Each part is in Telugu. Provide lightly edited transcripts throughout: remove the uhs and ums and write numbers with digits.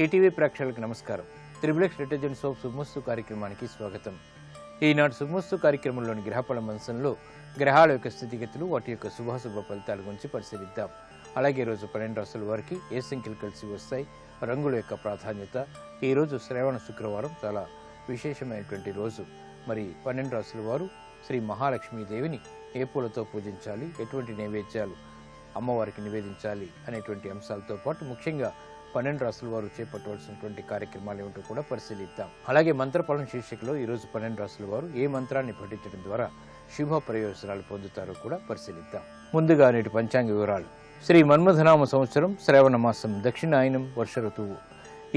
ఈటీవీ ప్రేక్షకులకు నమస్కారం. త్రిబులెక్స్ డిటర్జెంట్ సోప్ శుభమస్తు కార్యక్రమానికి స్వాగతం. ఈనాటి శుభమస్తు కార్యక్రమంలోని గ్రహఫల మంచంలో గ్రహాల యొక్క స్థితిగతులు, వాటి యొక్క శుభాశుభ ఫలితాల గురించి పరిశీలిద్దాం. అలాగే రోజు 12 రాశుల వారికి ఏ సంఖ్యలు కలిసి వస్తాయి, రంగుల యొక్క ప్రాధాన్యత. ఈరోజు శ్రావణ శుక్రవారం, చాలా విశేషమైనటువంటి రోజు. మరి 12 రాశుల వారు శ్రీ మహాలక్ష్మీదేవిని ఏ పూలతో పూజించాలి, ఎటువంటి నైవేద్యాలు అమ్మవారికి నివేదించాలి అనేటువంటి అంశాలతో పాటు ముఖ్యంగా 12 రాశుల వారు చేపట్టవలసినటువంటి కార్యక్రమాలు ఏమిటో కూడా పరిశీలిద్దాం. అలాగే మంత్రఫలం శీర్షికలో ఈరోజు 12 రాశుల వారు ఏ మంత్రాన్ని పఠించడం ద్వారా శుభ ప్రయోజనాలు పొందుతారో కూడా పరిశీలిద్దాం. ముందుగా నేటి పంచాంగ వివరాలు. శ్రీ మన్మథనామ సంవత్సరం శ్రావణ మాసం, దక్షిణాయనం, వర్ష ఋతువు.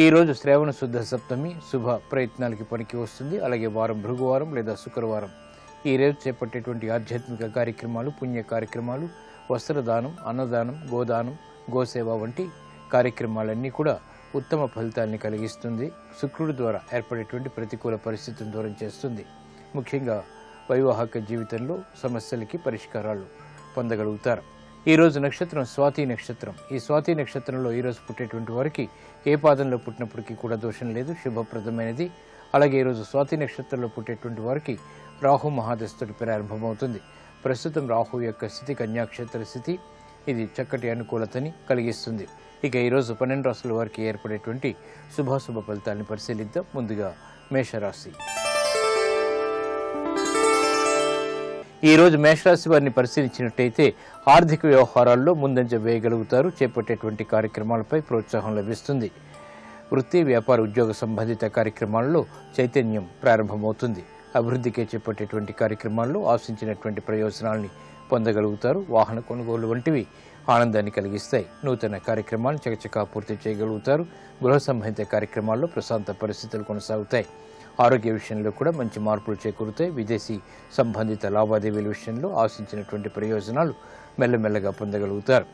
ఈ రోజు శ్రావణ శుద్ధ సప్తమి, శుభ ప్రయత్నాలకి పనికి వస్తుంది. అలాగే వారం భృగువారం లేదా శుక్రవారం. ఈ రోజు చేపట్టేటువంటి ఆధ్యాత్మిక కార్యక్రమాలు, పుణ్య కార్యక్రమాలు, వస్త్రదానం, అన్నదానం, గోదానం, గోసేవ వంటి కార్యక్రమాలన్నీ కూడా ఉత్తమ ఫలితాన్ని కలిగిస్తుంది. శుక్రుడి ద్వారా ఏర్పడేటువంటి ప్రతికూల పరిస్థితులను దూరం చేస్తుంది. ముఖ్యంగా వైవాహిక జీవితంలో సమస్యలకి పరిష్కారాలు పొందగలుగుతారు. ఈరోజు నక్షత్రం స్వాతి నక్షత్రం. ఈ స్వాతి నక్షత్రంలో ఈరోజు పుట్టేటువంటి వారికి ఏ పాదంలో పుట్టినప్పటికీ కూడా దోషం లేదు, శుభప్రదమైనది. అలాగే ఈరోజు స్వాతి నక్షత్రంలో పుట్టేటువంటి వారికి రాహు మహాదశుడి ప్రారంభమవుతుంది. ప్రస్తుతం రాహు యొక్క స్థితి కన్యాక్షేత్ర స్థితి. ఇది చక్కటి అనుకూలతని కలిగిస్తుంది. ఇక ఈరోజు 12 రాశుల వారికి ఏర్పడేటువంటి శుభాశుభ ఫలితాలను పరిశీలిద్దాం. ముందుగా మేషరాశి. ఈరోజు మేషరాశి వారిని పరిశీలించినట్టయితే ఆర్థిక వ్యవహారాల్లో ముందంజ వేయగలుగుతారు. చేపట్టేటువంటి కార్యక్రమాలపై ప్రోత్సాహం లభిస్తుంది. వృత్తి, వ్యాపార, ఉద్యోగ సంబంధిత కార్యక్రమాల్లో చైతన్యం ప్రారంభమవుతుంది. అభివృద్ధికి చేపట్టేటువంటి కార్యక్రమాల్లో ఆశించినటువంటి ప్రయోజనాల్ని పొందగలుగుతారు. వాహన కొనుగోలు వంటివి ఆనందాన్ని కలిగిస్తాయి. నూతన కార్యక్రమాలను చకచకా పూర్తి చేయగలుగుతారు. గృహ సంబంధిత కార్యక్రమాల్లో ప్రశాంత పరిస్థితులు కొనసాగుతాయి. ఆరోగ్య విషయంలో కూడా మంచి మార్పులు చేకూరుతాయి. విదేశీ సంబంధిత లావాదేవీల విషయంలో ఆశించినటువంటి ప్రయోజనాలు మెల్లమెల్లగా పొందగలుగుతారు.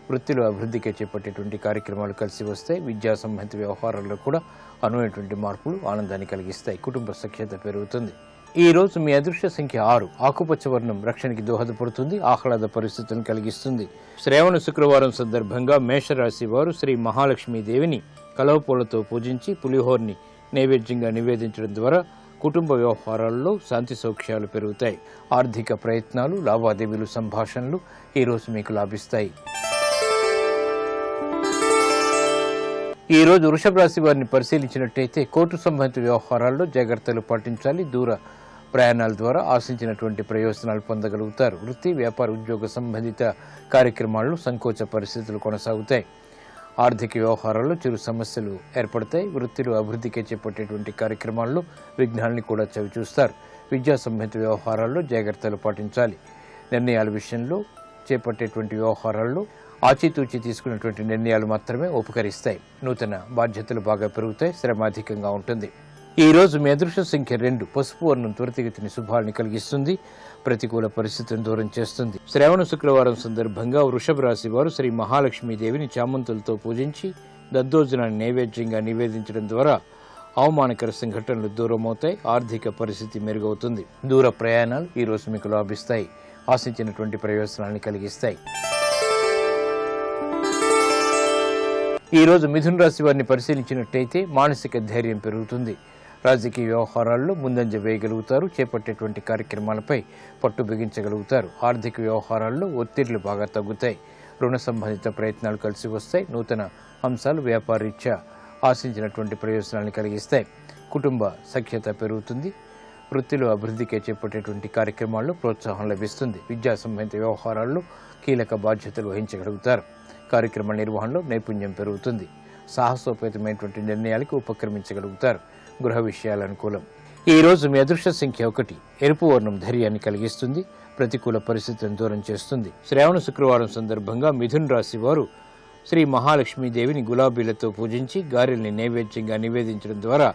వృత్తిలో అభివృద్ధికి చేపట్టేటువంటి కార్యక్రమాలు కలిసి వస్తాయి. విద్యా సంబంధిత వ్యవహారాల్లో కూడా అనువైనటువంటి మార్పులు ఆనందాన్ని కలిగిస్తాయి. కుటుంబ సఖ్యత పెరుగుతుంది. ఈ రోజు మీ అదృష్ట సంఖ్య 6. ఆకుపచ్చ వర్ణం రక్షణకి దోహదపడుతుంది, ఆహ్లాద పరిస్థితులను కలిగిస్తుంది. శ్రావణ శుక్రవారం సందర్భంగా మేషరాశి వారు శ్రీ మహాలక్ష్మీదేవిని కలవపూలతో పూజించి పులిహోర్ని నైవేద్యంగా నివేదించడం ద్వారా కుటుంబ వ్యవహారాల్లో శాంతి సౌఖ్యాలు పెరుగుతాయి. ఆర్థిక ప్రయత్నాలు, లావాదేవీలు, సంభాషణలు ఈరోజు మీకు లాభిస్తాయి. ఈ రోజు వృషభ రాశి వారిని పరిశీలించినట్టయితే కోర్టు సంబంధిత వ్యవహారాల్లో జాగ్రత్తలు పాటించాలి. దూర ప్రయాణాల ద్వారా ఆశించినటువంటి ప్రయోజనాలు పొందగలుగుతారు. వృత్తి, వ్యాపార, ఉద్యోగ సంబంధిత కార్యక్రమాల్లో సంకోచ పరిస్థితులు కొనసాగుతాయి. ఆర్థిక వ్యవహారాల్లో చిరు సమస్యలు ఏర్పడతాయి. వృత్తిలో అభివృద్ధికి చేపట్టేటువంటి కార్యక్రమాల్లో విఘ్నాల్ని కూడా చవిచూస్తారు. విద్యా సంబంధిత వ్యవహారాల్లో జాగ్రత్తలు పాటించాలి. నిర్ణయాల విషయంలో చేపట్టేటువంటి వ్యవహారాల్లో ఆచితూచి తీసుకున్నటువంటి నిర్ణయాలు మాత్రమే ఉపకరిస్తాయి. నూతన బాధ్యతలు బాగా పెరుగుతాయి. శ్రమ అధికంగా ఉంటుంది. ఈ రోజు మీ అదృష్ట సంఖ్య 2. పసుపు వర్ణం త్వరితగతిని శుభాన్ని కలిగిస్తుంది. ప్రతికూల పరిస్థితులను దూరం చేస్తుంది. శ్రావణ శుక్రవారం సందర్భంగా వృషభ రాశి వారు శ్రీ మహాలక్ష్మీదేవిని చామంతులతో పూజించి దద్దోజనాన్ని నైవేద్యంగా నివేదించడం ద్వారా అవమానకర సంఘటనలు దూరమవుతాయి. ఆర్థిక పరిస్థితి మెరుగవుతుంది. దూర ప్రయాణాలు ఈ రోజు మీకు లాభిస్తాయి. ఆశించినటువంటి ప్రయోజనాన్ని కలిగిస్తాయి. ఈ రోజు మిథున రాశి వారిని పరిశీలించినట్టయితే మానసిక ధైర్యం పెరుగుతుంది. రాజకీయ వ్యవహారాల్లో ముందంజ వేయగలుగుతారు. చేపట్టేటువంటి కార్యక్రమాలపై పట్టు బిగించగలుగుతారు. ఆర్థిక వ్యవహారాల్లో ఒత్తిళ్లు బాగా తగ్గుతాయి. రుణ సంబంధిత ప్రయత్నాలు కలిసి వస్తాయి. నూతన అంశాలు వ్యాపారరీత్యా ఆశించినటువంటి ప్రయోజనాలను కలిగిస్తాయి. కుటుంబ సఖ్యత పెరుగుతుంది. వృత్తిలో అభివృద్ధికి చేపట్టేటువంటి కార్యక్రమాల్లో ప్రోత్సాహం లభిస్తుంది. విద్యా సంబంధిత వ్యవహారాల్లో కీలక బాధ్యతలు వహించగలుగుతారు. కార్యక్రమ నిర్వహణలో నైపుణ్యం పెరుగుతుంది. సాహసోపేతమైనటువంటి నిర్ణయాలకు ఉపక్రమించగలుగుతారు. గృహ విషయాలు అనుకూలం. ఈ రోజు మీ అదృష్ట సంఖ్య 1. ఎరుపు వర్ణం ధైర్యాన్ని కలిగిస్తుంది. ప్రతికూల పరిస్థితులను దూరం చేస్తుంది. శ్రావణ శుక్రవారం సందర్భంగా మిథున రాశి వారు శ్రీ మహాలక్ష్మీదేవిని గులాబీలతో పూజించి గారెల్ని నైవేద్యంగా నివేదించడం ద్వారా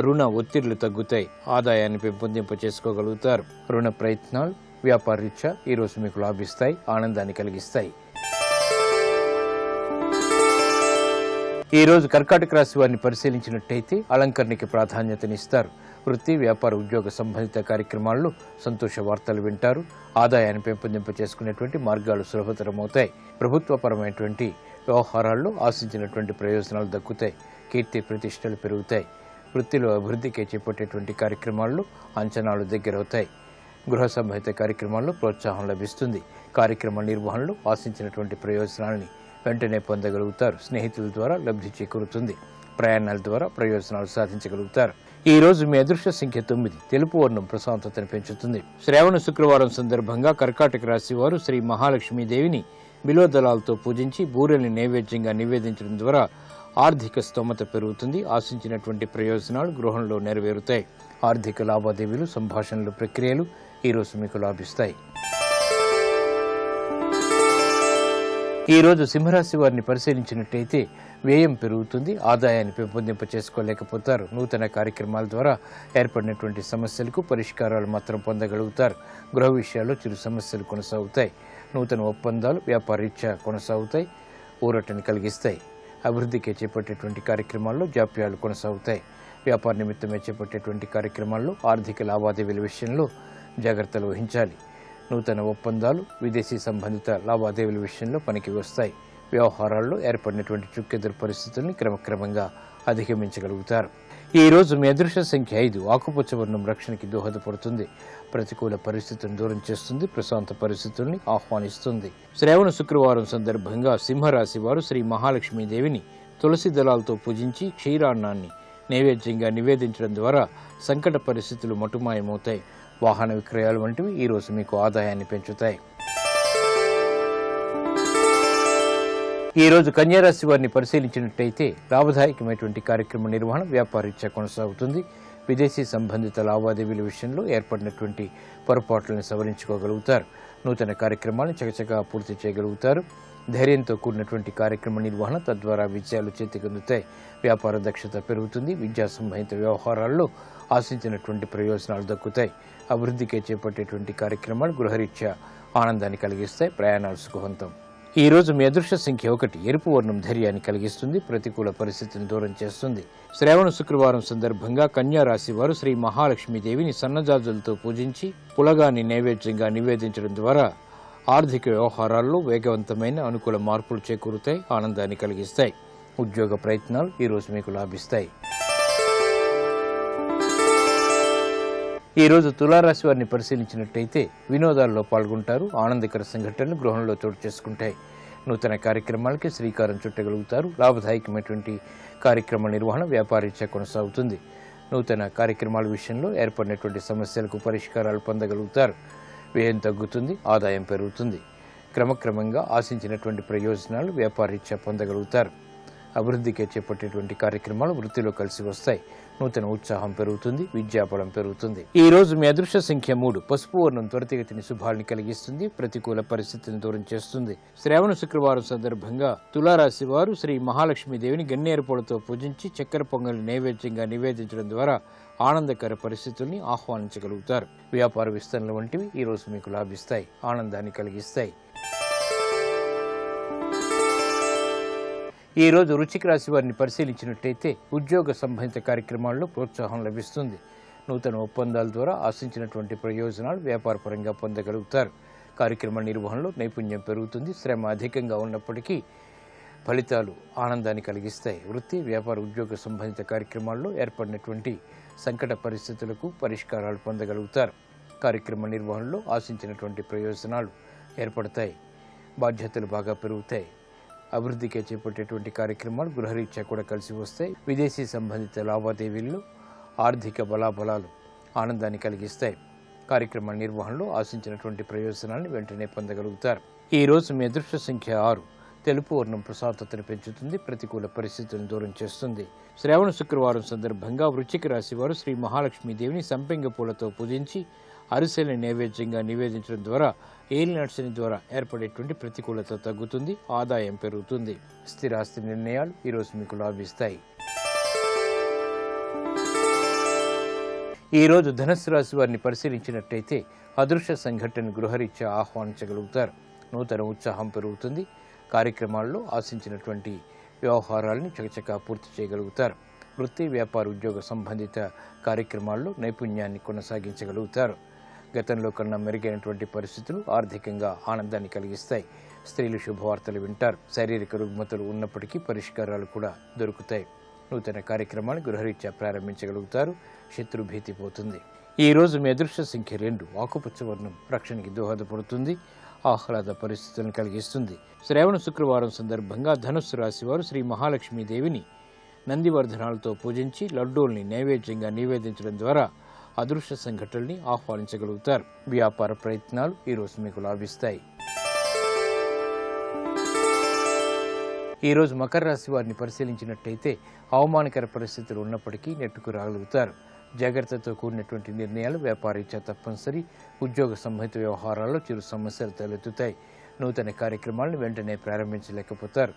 రుణ ఒత్తిళ్లు తగ్గుతాయి. ఆదాయాన్ని పెంపొందింప చేసుకోగలుగుతారు. రుణ ప్రయత్నాలు వ్యాపార రీత్యా ఈ రోజు మీకు లాభిస్తాయి. ఆనందాన్ని కలిగిస్తాయి. ఈ రోజు కర్కాటక రాశి వారిని పరిశీలించినట్టయితే అలంకరణకి ప్రాధాన్యతనిస్తారు. వృత్తి, వ్యాపార, ఉద్యోగ సంబంధిత కార్యక్రమాల్లో సంతోష వార్తలు వింటారు. ఆదాయాన్ని పెంపొందింప చేసుకునేటువంటి మార్గాలు సులభతరమవుతాయి. ప్రభుత్వపరమైనటువంటి వ్యవహారాల్లో ఆశించినటువంటి ప్రయోజనాలు దక్కుతాయి. కీర్తి ప్రతిష్టలు పెరుగుతాయి. వృత్తిలో అభివృద్ధికి చేపట్టేటువంటి కార్యక్రమాల్లో అంచనాలు దగ్గరవుతాయి. గృహ సంబంధిత కార్యక్రమాల్లో ప్రోత్సాహం లభిస్తుంది. కార్యక్రమ నిర్వహణలో ఆశించినటువంటి ప్రయోజనాలని వెంటనే పొందగలుగుతారు. స్నేహితుల ద్వారా లబ్ధి చేకూరుతుంది. ప్రయాణాల ద్వారా ప్రయోజనాలు సాధించగలుగుతారు. ఈ రోజు మీ అదృష్ట సంఖ్య 9. తెలుపు వర్ణం ప్రశాంతతను పెంచుతుంది. శ్రావణ శుక్రవారం సందర్భంగా కర్కాటక రాశి వారు శ్రీ మహాలక్ష్మీదేవిని బిల్వదళాలతో పూజించి బూరెల్ని నైవేద్యంగా నివేదించడం ద్వారా ఆర్థిక స్తోమత పెరుగుతుంది. ఆశించినటువంటి ప్రయోజనాలు గృహంలో నెరవేరుతాయి. ఆర్థిక లావాదేవీలు, సంభాషణలు, ప్రక్రియలు ఈరోజు మీకు లాభిస్తాయి. ఈరోజు సింహరాశి వారిని పరిశీలించినట్టయితే వ్యయం పెరుగుతుంది. ఆదాయాన్ని పెంపొందింప చేసుకోలేకపోతారు. నూతన కార్యక్రమాల ద్వారా ఏర్పడినటువంటి సమస్యలకు పరిష్కారాలు మాత్రం పొందగలుగుతారు. గృహ విషయాల్లో చిరు సమస్యలు కొనసాగుతాయి. నూతన ఒప్పందాలు వ్యాపారరీత్యా కొనసాగుతాయి. ఊరటను కలిగిస్తాయి. అభివృద్ధికి చేపట్టేటువంటి కార్యక్రమాల్లో జాప్యాలు కొనసాగుతాయి. వ్యాపార నిమిత్తమే చేపట్టేటువంటి కార్యక్రమాల్లో ఆర్థిక లావాదేవీల విషయంలో జాగ్రత్తలు వహించాలి. నూతన ఒప్పందాలు, విదేశీ సంబంధిత లావాదేవీల విషయంలో పనికి వస్తాయి. వ్యవహారాల్లో ఏర్పడినటువంటి చుక్కెదురు పరిస్థితుల్ని క్రమక్రమంగా అధిగమించగలుగుతారు. ఈ రోజు మీ అదృష్ట సంఖ్య 5. ఆకుపచ్చ వర్ణం రక్షణకి దోహదపడుతుంది. ప్రతికూల పరిస్థితులను దూరం చేస్తుంది. ప్రశాంత పరిస్థితుల్ని ఆహ్వానిస్తుంది. శ్రావణ శుక్రవారం సందర్భంగా సింహరాశి వారు శ్రీ మహాలక్ష్మీదేవిని తులసి దళాలతో పూజించి క్షీరాన్నాన్ని నైవేద్యంగా నివేదించడం ద్వారా సంకట పరిస్థితులు మటుమాయమవుతాయి. వాహన విక్రయాలు వంటివి ఈరోజు మీకు ఆదాయాన్ని పెంచుతాయి. ఈరోజు కన్యారాశి వారిని పరిశీలించినట్టయితే లాభదాయకమైనటువంటి కార్యక్రమ నిర్వహణ వ్యాపారరీత్యా కొనసాగుతుంది. విదేశీ సంబంధిత లావాదేవీల విషయంలో ఏర్పడినటువంటి పొరపాట్లను సవరించుకోగలుగుతారు. నూతన కార్యక్రమాలను చకచకా పూర్తి చేయగలుగుతారు. ధైర్యంతో కూడినటువంటి కార్యక్రమ నిర్వహణ తద్వారా విజయాలు చేతికందుతాయి. వ్యాపార దక్షత పెరుగుతుంది. విద్యా సంబంధిత వ్యవహారాల్లో ఆశించినటువంటి ప్రయోజనాలు దక్కుతాయి. అభివృద్ధికి చేపట్టేటువంటి కార్యక్రమాలు గృహరీత్యా ఆనందాన్ని కలిగిస్తాయి. ప్రయాణాలు సుఖవంతం. ఈ రోజు మీ అదృష్ట సంఖ్య 1. ఎరుపు వర్ణం ధైర్యాన్ని కలిగిస్తుంది. ప్రతికూల పరిస్థితిని దూరం చేస్తుంది. శ్రావణ శుక్రవారం సందర్భంగా కన్యా రాశి వారు శ్రీ మహాలక్ష్మీదేవిని సన్నజాజులతో పూజించి పులగాన్ని నైవేద్యంగా నివేదించడం ద్వారా ఆర్థిక వ్యవహారాల్లో వేగవంతమైన అనుకూల మార్పులు చేకూరుతాయి. ఆనందాన్ని కలిగిస్తాయి. ఉద్యోగ ప్రయత్నాలు ఈరోజు మీకు లాభిస్తాయి. ఈ రోజు తులారాశి వారిని పరిశీలించినట్టయితే వినోదాల్లో పాల్గొంటారు. ఆనందకర సంఘటనలు గృహంలో చోటు చేసుకుంటాయి. నూతన కార్యక్రమాలకి శ్రీకారం చుట్టగలుగుతారు. లాభదాయకమైనటువంటి కార్యక్రమ నిర్వహణ వ్యాపారరీత్యా కొనసాగుతుంది. నూతన కార్యక్రమాల విషయంలో ఏర్పడినటువంటి సమస్యలకు పరిష్కారాలు పొందగలుగుతారు. వ్యయం తగ్గుతుంది. ఆదాయం పెరుగుతుంది. క్రమక్రమంగా ఆశించినటువంటి ప్రయోజనాలు వ్యాపారరీత్యా పొందగలుగుతారు. అభివృద్ధికి చేపట్టేటువంటి కార్యక్రమాలు వృత్తిలో కలిసి వస్తాయి. నూతన ఉత్సాహం పెరుగుతుంది. విద్యాబలం పెరుగుతుంది. ఈ రోజు మీ అదృష్ట సంఖ్య 3. పసుపు వర్ణం త్వరితగతిని శుభాల్ని కలిగిస్తుంది. ప్రతికూల పరిస్థితిని దూరం చేస్తుంది. శ్రావణ శుక్రవారం సందర్భంగా తులారాశి వారు శ్రీ మహాలక్ష్మీదేవిని గన్నేరు పొడితో పూజించి చక్కెర పొంగల్ని నైవేద్యంగా నివేదించడం ద్వారా ఆనందకర పరిస్థితుల్ని ఆహ్వానించగలుగుతారు. వ్యాపార విస్తరణ వంటివి ఈ రోజు మీకు లాభిస్తాయి. ఆనందాన్ని కలిగిస్తాయి. ఈ రోజు వృశ్చిక రాశి వారిని పరిశీలించినట్టయితే ఉద్యోగ సంబంధిత కార్యక్రమాల్లో ప్రోత్సాహం లభిస్తుంది. నూతన ఒప్పందాల ద్వారా ఆశించినటువంటి ప్రయోజనాలు వ్యాపారపరంగా పొందగలుగుతారు. కార్యక్రమ నిర్వహణలో నైపుణ్యం పెరుగుతుంది. శ్రమ అధికంగా ఉన్నప్పటికీ ఫలితాలు ఆనందాన్ని కలిగిస్తాయి. వృత్తి, వ్యాపార, ఉద్యోగ సంబంధిత కార్యక్రమాల్లో ఏర్పడినటువంటి సంకట పరిస్థితులకు పరిష్కారాలు పొందగలుగుతారు. కార్యక్రమ నిర్వహణలో ఆశించినటువంటి ప్రయోజనాలు ఏర్పడతాయి. బాధ్యతలు బాగా పెరుగుతాయి. అభివృద్ధికి చేపట్టేటువంటి కార్యక్రమాలు గృహరీత్యా కూడా కలిసి వస్తాయి. విదేశీ సంబంధిత లావాదేవీల్లో ఆర్థిక బలాబలాలు ఆనందాన్ని కలిగిస్తాయి. కార్యక్రమ నిర్వహణలో ఆశించినటువంటి ప్రయోజనాన్ని వెంటనే పొందగలుగుతారు. ఈ రోజు మీ అదృష్ట సంఖ్య 6. తెలుపు వర్ణం ప్రశాంతతను పెంచుతుంది. ప్రతికూల పరిస్థితులను దూరం చేస్తుంది. శ్రావణ శుక్రవారం సందర్భంగా వృశ్చిక రాశి వారు శ్రీ మహాలక్ష్మీదేవిని సంపెంగ పూలతో పూజించి అరిసెల్ని నైవేద్యంగా నివేదించడం ద్వారా ఏలినాటి ద్వారా ఏర్పడేటువంటి ప్రతికూలత తగ్గుతుంది. ఆదాయం పెరుగుతుంది. స్థిరాస్తి నిర్ణయాలు ఈరోజు మీకు లాభిస్తాయి. ఈ రోజు ధనుస్సు రాశి వారిని పరిశీలించినట్టయితే అదృశ్య సంఘటన గృహరీత్యా ఆహ్వానించగలుగుతారు. నూతన ఉత్సాహం పెరుగుతుంది. కార్యక్రమాల్లో ఆశించినటువంటి వ్యవహారాలని చకచకా పూర్తి చేయగలుగుతారు. వృత్తి, వ్యాపార, ఉద్యోగ సంబంధిత కార్యక్రమాల్లో నైపుణ్యాన్ని కొనసాగించగలుగుతారు. గతంలో కన్నా మెరుగైనటువంటి పరిస్థితులు ఆర్థికంగా ఆనందాన్ని కలిగిస్తాయి. స్త్రీలు శుభవార్తలు వింటారు. శారీరక రుగ్మతలు ఉన్నప్పటికీ పరిష్కారాలు కూడా దొరుకుతాయి. నూతన కార్యక్రమాన్ని గృహరీత్యా ప్రారంభించగలుగుతారు. శత్రుభీతి పోతుంది. ఈ రోజు మీ అదృష్ట సంఖ్య 2. ఆకుపచ్చ వర్ణం రక్షణకి దోహదపడుతుంది. ఆహ్లాద పరిస్థితులను కలిగిస్తుంది. శ్రావణ శుక్రవారం సందర్భంగా ధనుస్సు రాశి వారు శ్రీ మహాలక్ష్మీదేవిని నందివర్ధనాలతో పూజించి లడ్డూల్ని నైవేద్యంగా నివేదించడం ద్వారా అదృష్ట సంఘటనల్ని ఆహ్వానించగలుగుతారు. వ్యాపార ప్రయత్నాలు ఈ రోజు మీకు లాభిస్తాయి. ఈ రోజు మకర రాశి వారిని పరిశీలించినట్టయితే అవమానకర పరిస్థితులు ఉన్నప్పటికీ నెట్టుకు రాగలుగుతారు. జాగ్రత్తతో కూడినటువంటి నిర్ణయాలు వ్యాపారీత్యా తప్పనిసరి. ఉద్యోగ సంబంధిత వ్యవహారాల్లో చిరు సమస్యలు తలెత్తుతాయి. నూతన కార్యక్రమాలను వెంటనే ప్రారంభించలేకపోతారు.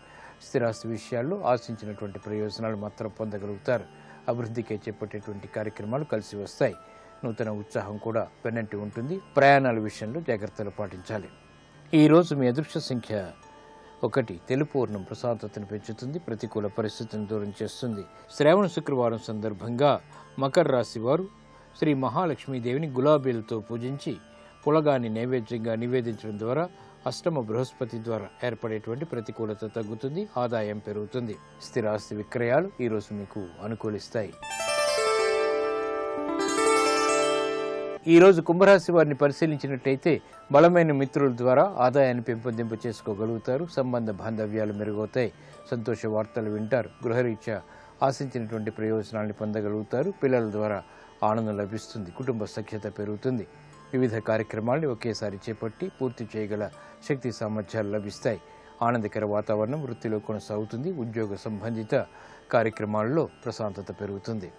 స్థిరాస్తి విషయాల్లో ఆశించినటువంటి ప్రయోజనాలు మాత్రం పొందగలుగుతారు. అభివృద్ధికి చేపట్టేటువంటి కార్యక్రమాలు కలిసి వస్తాయి. నూతన ఉత్సాహం కూడా వెన్నంటి ఉంటుంది. ప్రయాణాల విషయంలో జాగ్రత్తలు పాటించాలి. ఈ రోజు మీ అదృష్ట సంఖ్య 1. తెలుపు వర్ణం ప్రశాంతతను పెంచుతుంది. ప్రతికూల పరిస్థితులను దూరం చేస్తుంది. శ్రావణ శుక్రవారం సందర్భంగా మకర రాశి వారు శ్రీ మహాలక్ష్మీదేవిని గులాబీలతో పూజించి పులగాన్ని నైవేద్యంగా నివేదించడం ద్వారా అష్టమ బృహస్పతి ద్వారా ఏర్పడేటువంటి ప్రతికూలత తగ్గుతుంది. ఆదాయం పెరుగుతుంది. స్థిరాస్తి విక్రయాలు ఈ రోజు మీకు అనుకూలిస్తాయి. ఈ రోజు కుంభరాశి వారిని పరిశీలించినట్టయితే బలమైన మిత్రుల ద్వారా ఆదాయాన్ని పెంపొందింపు చేసుకోగలుగుతారు. సంబంధ బాంధవ్యాలు మెరుగవుతాయి. సంతోష వార్తలు వింటారు. గృహరీత్యా ఆశించినటువంటి ప్రయోజనాలను పొందగలుగుతారు. పిల్లల ద్వారా ఆనందం లభిస్తుంది. కుటుంబ సఖ్యత పెరుగుతుంది. వివిధ కార్యక్రమాలను ఒకేసారి చేపట్టి పూర్తి చేయగల శక్తి సామర్థ్యాలు లభిస్తాయి. ఆనందకర వాతావరణం వృత్తిలో కొనసాగుతుంది. ఉద్యోగ సంబంధిత కార్యక్రమాల్లో ప్రశాంతత పెరుగుతుంది.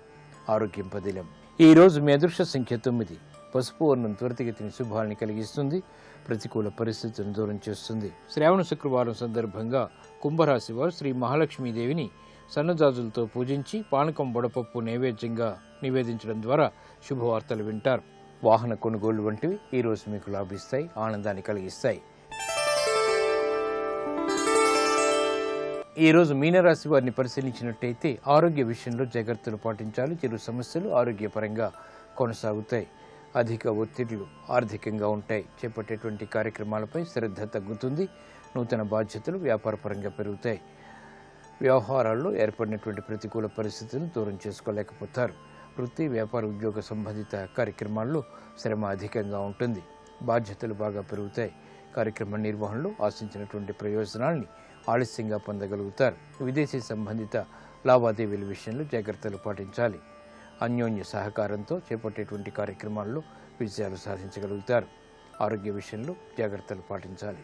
ఆరోగ్యం పదిలం. ఈ రోజు మీ అదృష్ట సంఖ్య 9. పసుపు వర్ణం త్వరితగతిని శుభాలని కలిగిస్తుంది. ప్రతికూల పరిస్థితులను దూరం చేస్తుంది. శ్రావణ శుక్రవారం సందర్భంగా కుంభరాశి వారు శ్రీ మహాలక్ష్మీదేవిని సన్నజాజులతో పూజించి పానకం వడపప్పు నైవేద్యంగా నివేదించడం ద్వారా శుభవార్తలు వింటారు. వాహన కొనుగోలు వంటివి ఈ రోజు మీకు లాభిస్తాయి. ఆనందాన్ని కలిగిస్తాయి. ఈ రోజు మీనరాశి వారిని పరిశీలించినట్టయితే ఆరోగ్య విషయంలో జాగ్రత్తలు పాటించాలి. చిరు సమస్యలు ఆరోగ్యపరంగా కొనసాగుతాయి. అధిక ఒత్తిళ్లు ఆర్థికంగా ఉంటాయి. చేపట్టేటువంటి కార్యక్రమాలపై శ్రద్ధ తగ్గుతుంది. నూతన బాధ్యతలు వ్యాపారపరంగా పెరుగుతాయి. వ్యవహారాల్లో ఏర్పడినటువంటి ప్రతికూల పరిస్థితులను దూరం చేసుకోలేకపోతారు. వృత్తి వ్యాపార ఉద్యోగ సంబంధిత కార్యక్రమాల్లో శ్రమ అధికంగా ఉంటుంది. బాధ్యతలు బాగా పెరుగుతాయి. కార్యక్రమ నిర్వహణలో ఆశించినటువంటి ప్రయోజనాల్ని ఆలస్యంగా పొందగలుగుతారు. విదేశీ సంబంధిత లావాదేవీల విషయంలో జాగ్రత్తలు పాటించాలి. అన్యోన్య సహకారంతో చేపట్టేటువంటి కార్యక్రమాల్లో విజయాలు సాధించగలుగుతారు. ఆరోగ్య విషయంలో జాగ్రత్తలు పాటించాలి.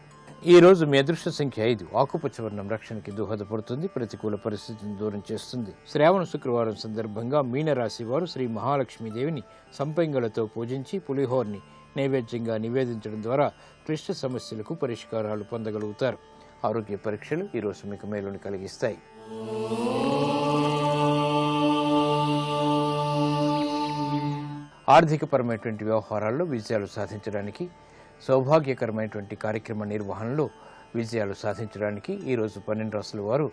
ఈ రోజు మీ అదృష్ట సంఖ్య 5. ఆకుపచ్చ వర్ణం రక్షణకి దోహదపడుతుంది. ప్రతికూల పరిస్థితిని దూరం చేస్తుంది. శ్రావణ శుక్రవారం సందర్భంగా మీనరాశి వారు శ్రీ మహాలక్ష్మీదేవిని సంపెంగలతో పూజించి పులిహోర్ని నైవేద్యంగా నివేదించడం ద్వారా క్లిష్ట సమస్యలకు పరిష్కారాలు పొందగలుగుతారు. ఆరోగ్య పరీక్షలు ఈ రోజు మీకు మేలుని కలిగిస్తాయి. ఆర్థికపరమైనటువంటి వ్యవహారాల్లో విజయాలు సాధించడానికి, సౌభాగ్యకరమైనటువంటి కార్యక్రమ నిర్వహణలో విజయాలు సాధించడానికి ఈరోజు 12 రాశుల వారు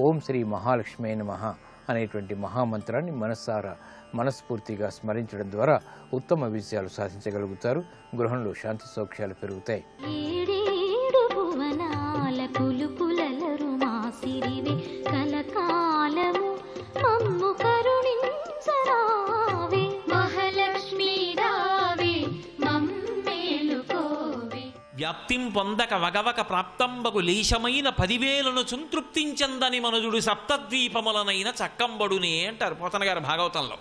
ఓం శ్రీ మహాలక్ష్మి నమః అనేటువంటి మహామంత్రాన్ని మనస్ఫూర్తిగా స్మరించడం ద్వారా ఉత్తమ విజయాలు సాధించగలుగుతారు. గృహంలో శాంతి సౌఖ్యాలు పెరుగుతాయి. వ్యాప్తిం పొందక వగవక ప్రాప్తంబకు లేశమైన 10,000ను సంతృప్తించందని మనుజుడు సప్తద్వీపములనైన చక్కంబడునే అంటారు పోతన గారు భాగవతంలో.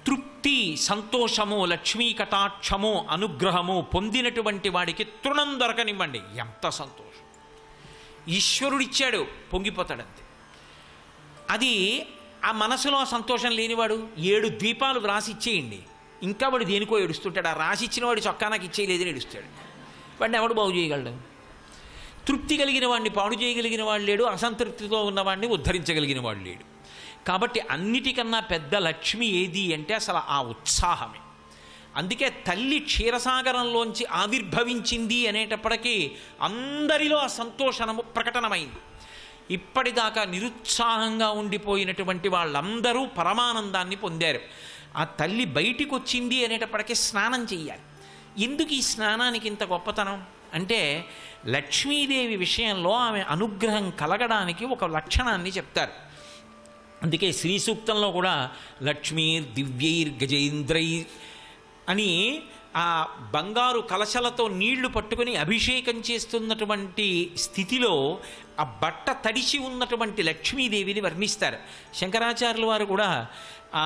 తృప్తి, సంతోషము, లక్ష్మీ కటాక్షము, అనుగ్రహము పొందినటువంటి వాడికి తృణం దొరకనివ్వండి. ఎంత సంతోషం! ఈశ్వరుడిచ్చాడు, పొంగిపోతాడంతే. అది ఆ మనసులో సంతోషం లేనివాడు 7 ద్వీపాలు రాసిచ్చేయండి, ఇంకా వాడు దేనికో ఏడుస్తుంటాడు. ఆ రాసిచ్చిన వాడు చొక్కా నాకు ఇచ్చేయలేదని ఏడుస్తాడు. వాడిని ఎవడు బాగు చేయగలడు? తృప్తి కలిగిన వాడిని పాడు చేయగలిగిన వాడు లేడు. అసంతృప్తితో ఉన్నవాడిని ఉద్ధరించగలిగిన వాడు లేడు. కాబట్టి అన్నిటికన్నా పెద్ద లక్ష్మి ఏది అంటే అసలు ఆ ఉత్సాహమే. అందుకే తల్లి క్షీరసాగరంలోంచి ఆవిర్భవించింది అనేటప్పటికీ అందరిలో ఆ సంతోషము ప్రకటనమైంది. ఇప్పటిదాకా నిరుత్సాహంగా ఉండిపోయినటువంటి వాళ్ళందరూ పరమానందాన్ని పొందారు. ఆ తల్లి బయటికి వచ్చింది అనేటప్పటికీ స్నానం చెయ్యాలి. ఎందుకు ఈ స్నానానికి ఇంత గొప్పతనం అంటే లక్ష్మీదేవి విషయంలో ఆమె అనుగ్రహం కలగడానికి ఒక లక్షణాన్ని చెప్తారు. అందుకే శ్రీ సూక్తంలో కూడా లక్ష్మీర్ దివ్యైర్ గజేంద్రై అని ఆ బంగారు కలశలతో నీళ్లు పట్టుకుని అభిషేకం చేస్తున్నటువంటి స్థితిలో ఆ బట్ట తడిసి ఉన్నటువంటి లక్ష్మీదేవిని వర్ణిస్తారు. శంకరాచార్యుల వారు కూడా ఆ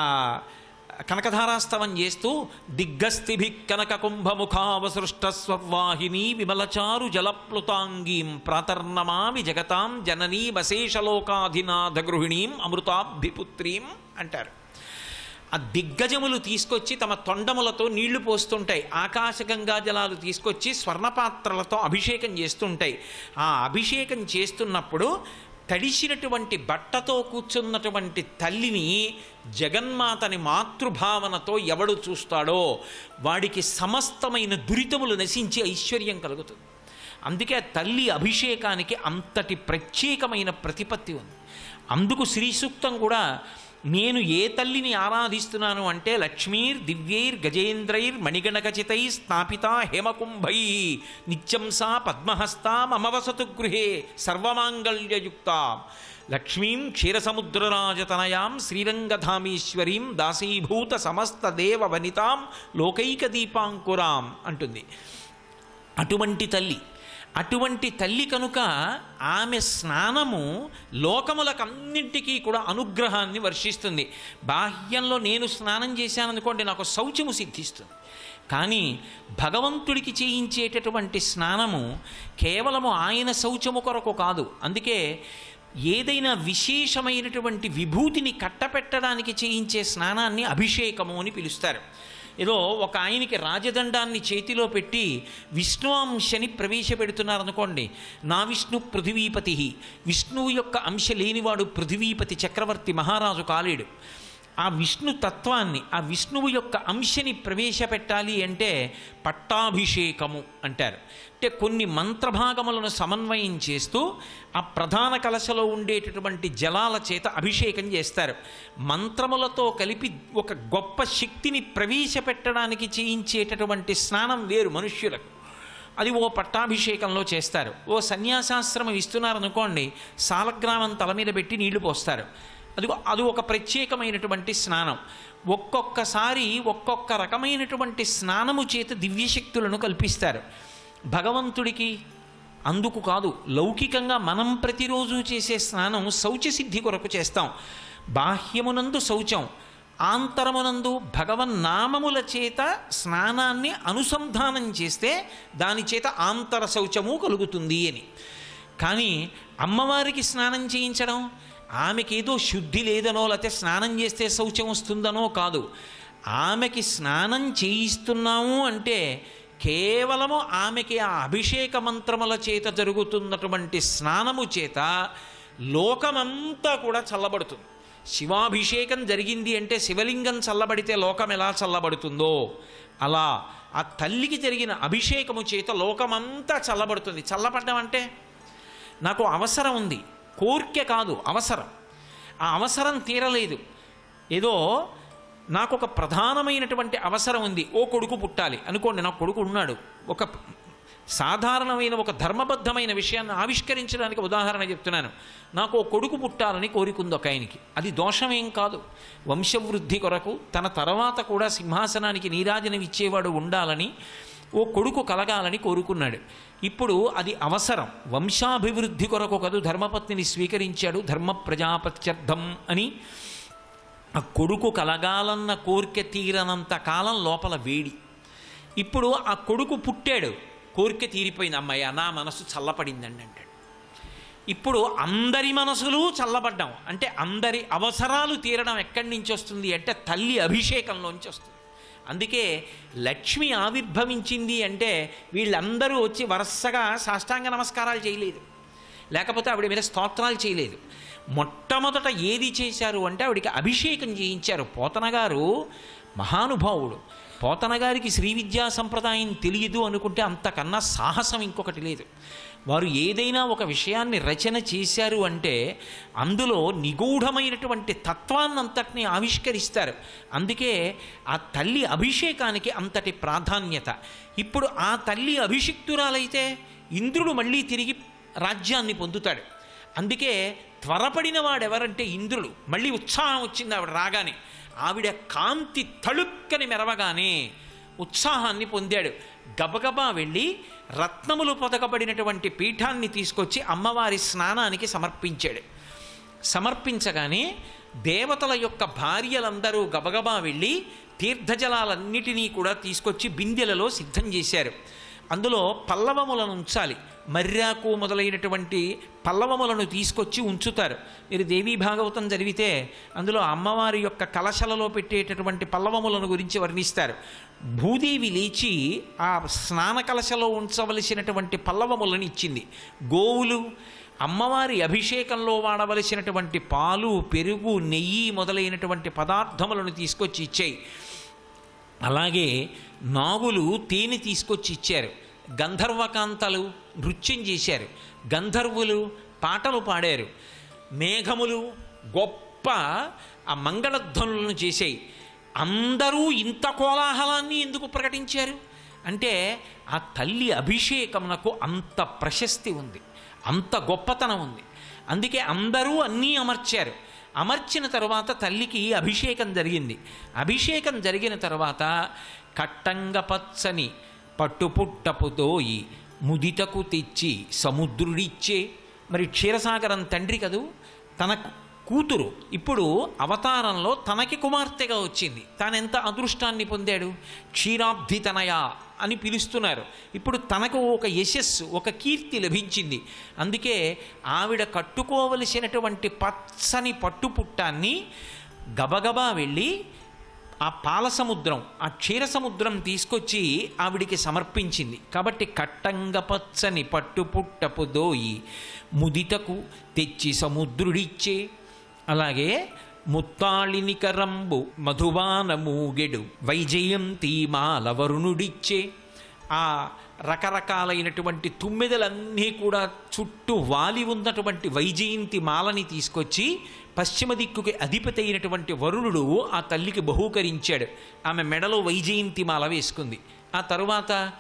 కనకధారాస్తవం చేస్తూ దిగ్గస్థిభి కనక కుంభముఖావసృష్ట స్వర్వాహిని విమలచారు జలప్లుతాంగీం ప్రాతర్నమామి జగతాం జననీ వశేషలోకాధినాథ గృహిణీం అమృతాభిపుత్రీం అంటారు. ఆ దిగ్గజములు తీసుకొచ్చి తమ తొండములతో నీళ్లు పోస్తుంటాయి. ఆకాశగంగా జలాలు తీసుకొచ్చి స్వర్ణపాత్రలతో అభిషేకం చేస్తుంటాయి. ఆ అభిషేకం చేస్తున్నప్పుడు తడిసినటువంటి బట్టతో కూర్చున్నటువంటి తల్లిని జగన్మాతని మాతృభావనతో ఎవడు చూస్తాడో వాడికి సమస్తమైన దురితములు నశించి ఐశ్వర్యం కలుగుతుంది. అందుకే తల్లి అభిషేకానికి అంతటి ప్రత్యేకమైన ప్రతిపత్తి ఉంది. అందుకు శ్రీ సూక్తం కూడా నేను ఏ తల్లిని ఆరాధిస్తున్నాను అంటే లక్ష్మీర్ దివ్యైర్ గజేంద్రైర్ మణిగణకచితై స్థాపిత హేమకుంభై నిత్యం సా పద్మహస్తా మమవసతు గృహే సర్వమాంగళ్యయుక్త లక్ష్మీం క్షీరసముద్రరాజతనయాం శ్రీరంగధామేశ్వరీం దాసీభూత సమస్త దేవ వనితాం లోకైకదీపాంకురాం అంటుంది. అటువంటి తల్లి కనుక ఆమె స్నానము లోకములకన్నింటికీ కూడా అనుగ్రహాన్ని వర్షిస్తుంది. బాహ్యంలో నేను స్నానం చేశాననుకోండి నాకు శౌచము సిద్ధిస్తుంది. కానీ భగవంతుడికి చేయించేటటువంటి స్నానము కేవలము ఆయన శౌచము కొరకు కాదు. అందుకే ఏదైనా విశేషమైనటువంటి విభూతిని కట్టపెట్టడానికి చేయించే స్నానాన్ని అభిషేకము అని పిలుస్తారు. ఏదో ఒక ఆయనకి రాజదండాన్ని చేతిలో పెట్టి విష్ణువంశని ప్రవేశపెడుతున్నారనుకోండి. నా విష్ణు పృథివీపతి, విష్ణువు యొక్క అంశ లేనివాడు పృథివీపతి చక్రవర్తి మహారాజు కాలేడు. ఆ విష్ణు తత్వాన్ని, ఆ విష్ణువు యొక్క అంశని ప్రవేశపెట్టాలి అంటే పట్టాభిషేకము అంటారు. అంటే కొన్ని మంత్రభాగములను సమన్వయం చేస్తూ ఆ ప్రధాన కలశలో ఉండేటటువంటి జలాల చేత అభిషేకం చేస్తారు. మంత్రములతో కలిపి ఒక గొప్ప శక్తిని ప్రవేశపెట్టడానికి చేయించేటటువంటి స్నానం వేరు మనుష్యులకు. అది ఓ పట్టాభిషేకంలో చేస్తారు. ఓ సన్యాసాశ్రమం ఇస్తున్నారనుకోండి, సాలగ్రామం తల మీద పెట్టి నీళ్లు పోస్తారు. అది ఒక ప్రత్యేకమైనటువంటి స్నానం. ఒక్కొక్కసారి ఒక్కొక్క రకమైనటువంటి స్నానము చేత దివ్యశక్తులను కల్పిస్తారు. భగవంతుడికి అందుకు కాదు, లౌకికంగా మనం ప్రతిరోజు చేసే స్నానం శౌచసిద్ధి కొరకు చేస్తాం. బాహ్యమునందు శౌచం, ఆంతరమునందు భగవన్నామముల చేత స్నానాన్ని అనుసంధానం చేస్తే దాని చేత ఆంతర శౌచము కలుగుతుంది అని. కానీ అమ్మవారికి స్నానం చేయించడం ఆమెకేదో శుద్ధి లేదనో లేకపోతే స్నానం చేస్తే శౌచం వస్తుందనో కాదు. ఆమెకి స్నానం చేయిస్తున్నాము అంటే కేవలము ఆమెకి ఆ అభిషేక మంత్రముల చేత జరుగుతున్నటువంటి స్నానము చేత లోకమంతా కూడా చల్లబడుతుంది. శివాభిషేకం జరిగింది అంటే శివలింగం చల్లబడితే లోకం ఎలా చల్లబడుతుందో అలా ఆ తల్లికి జరిగిన అభిషేకము చేత లోకమంతా చల్లబడుతుంది. చల్లబడ్డం అంటే నాకు అవసరం ఉంది, కోరిక కాదు, అవసరం. ఆ అవసరం తీరలేదు. ఏదో నాకు ఒక ప్రధానమైనటువంటి అవసరం ఉంది. ఓ కొడుకు పుట్టాలి అనుకోండి, నాకు కొడుకు ఉన్నాడు. ఒక సాధారణమైన ఒక ధర్మబద్ధమైన విషయాన్ని ఆవిష్కరించడానికి ఉదాహరణ చెప్తున్నాను. నాకు ఓ కొడుకు పుట్టాలని కోరికుంది ఒక ఆయనకి. అది దోషమేం కాదు. వంశవృద్ధి కొరకు తన తర్వాత కూడా సింహాసనానికి నీరాజనం ఇచ్చేవాడు ఉండాలని, ఓ కొడుకు కలగాలని కోరుకున్నాడు. ఇప్పుడు అది అవసరం. వంశాభివృద్ధి కొరకు కదు ధర్మపత్నిని స్వీకరించాడు. ధర్మ ప్రజాపత్యర్థం అని. ఆ కొడుకు కలగాలన్న కోరిక తీరనంత కాలం లోపల వేడి. ఇప్పుడు ఆ కొడుకు పుట్టాడు, కోరిక తీరిపోయింది. అమ్మయ్య నా మనసు చల్లపడిందండి అంటాడు. ఇప్పుడు అందరి మనసులు చల్లబడ్డం అంటే అందరి అవసరాలు తీరడం ఎక్కడి నుంచి వస్తుంది అంటే తల్లి అభిషేకంలోంచి వస్తుంది. అందుకే లక్ష్మి ఆవిర్భవించింది అంటే వీళ్ళందరూ వచ్చి వరుసగా సాష్టాంగ నమస్కారాలు చేయలేదు, లేకపోతే ఆవిడ మీద స్తోత్రాలు చేయలేదు. మొట్టమొదట ఏది చేశారు అంటే ఆవిడికి అభిషేకం చేయించారు. పోతన గారు మహానుభావుడు. పోతన గారికి శ్రీ విద్యా సంప్రదాయం తెలియదు అనుకుంటే అంతకన్నా సాహసం ఇంకొకటి లేదు. వారు ఏదైనా ఒక విషయాన్ని రచన చేశారు అంటే అందులో నిగూఢమైనటువంటి తత్వాన్నంతటినీ ఆవిష్కరిస్తారు. అందుకే ఆ తల్లి అభిషేకానికి అంతటి ప్రాధాన్యత. ఇప్పుడు ఆ తల్లి అభిషిక్తురాలైతే ఇంద్రుడు మళ్ళీ తిరిగి రాజ్యాన్ని పొందుతాడు. అందుకే త్వరపడిన వాడెవరంటే ఇంద్రుడు. మళ్ళీ ఉత్సాహం వచ్చింది ఆవిడ రాగానే. ఆవిడ కాంతి తళుక్కని మెరవగానే ఉత్సాహాన్ని పొందాడు. గబగబా వెళ్ళి రత్నములు పొదగబడినటువంటి పీఠాన్ని తీసుకొచ్చి అమ్మవారి స్నానానికి సమర్పించాడు. సమర్పించగానే దేవతల యొక్క భార్యలందరూ గబగబా వెళ్ళి తీర్థజలాలన్నిటినీ కూడా తీసుకొచ్చి బిందెలలో సిద్ధం చేశారు. అందులో పల్లవములను ఉంచాలి. మర్యాకు మొదలైనటువంటి పల్లవములను తీసుకొచ్చి ఉంచుతారు. మీరు దేవీ భాగవతం చదివితే అందులో అమ్మవారి యొక్క కలశలలో పెట్టేటటువంటి పల్లవములను గురించి వర్ణిస్తారు. భూదేవి లేచి ఆ స్నాన కలశలో ఉంచవలసినటువంటి పల్లవములను ఇచ్చింది. గోవులు అమ్మవారి అభిషేకంలో వాడవలసినటువంటి పాలు, పెరుగు, నెయ్యి మొదలైనటువంటి పదార్థములను తీసుకొచ్చి ఇచ్చాయి. అలాగే నాగులు తేనె తీసుకొచ్చి ఇచ్చారు. గంధర్వకాంతలు నృత్యం చేశారు. గంధర్వులు పాటలు పాడారు. మేఘములు గొప్ప ఆ మంగళధ్వనులను చేశాయి. అందరూ ఇంత కోలాహలాన్ని ఎందుకు ప్రకటించారు అంటే ఆ తల్లి అభిషేకమునకు అంత ప్రశస్తి ఉంది, అంత గొప్పతనం ఉంది. అందుకే అందరూ అన్నీ అమర్చారు. అమర్చిన తర్వాత తల్లికి అభిషేకం జరిగింది. అభిషేకం జరిగిన తర్వాత కట్టంగ పచ్చని పట్టుపుట్టపుతోయి ముదితకు తెచ్చి సముద్రుడిచ్చే. మరి క్షీరసాగరం తండ్రి కదూ, తన కూతురు ఇప్పుడు అవతారంలో తనకి కుమార్తెగా వచ్చింది. తానెంత అదృష్టాన్ని పొందాడు. క్షీరాబ్ధితనయ అని పిలుస్తున్నారు. ఇప్పుడు తనకు ఒక యశస్సు, ఒక కీర్తి లభించింది. అందుకే ఆవిడ కట్టుకోవలసినటువంటి పచ్చని పట్టుపుట్టాన్ని గబగబా వెళ్ళి ఆ పాల సముద్రం, ఆ క్షీర సముద్రం తీసుకొచ్చి ఆవిడికి సమర్పించింది. కాబట్టి కట్టంగ పచ్చని పట్టుపుట్టపు దోయి ముదితకు తెచ్చి సముద్రుడిచ్చే. అలాగే ముత్తాళినికరంబు మధువానమూగెడు వైజయంతి మాలవరుణుడిచ్చే. ఆ రకరకాలైనటువంటి తుమ్మెదలన్నీ కూడా చుట్టూ వాలి ఉన్నటువంటి వైజయంతి మాలని తీసుకొచ్చి పశ్చిమ దిక్కుకి అధిపతి అయినటువంటి వరుణుడు ఆ తల్లికి బహూకరించాడు. ఆమె మెడలో వైజయంతి మాల వేసుకుంది. ఆ తరువాత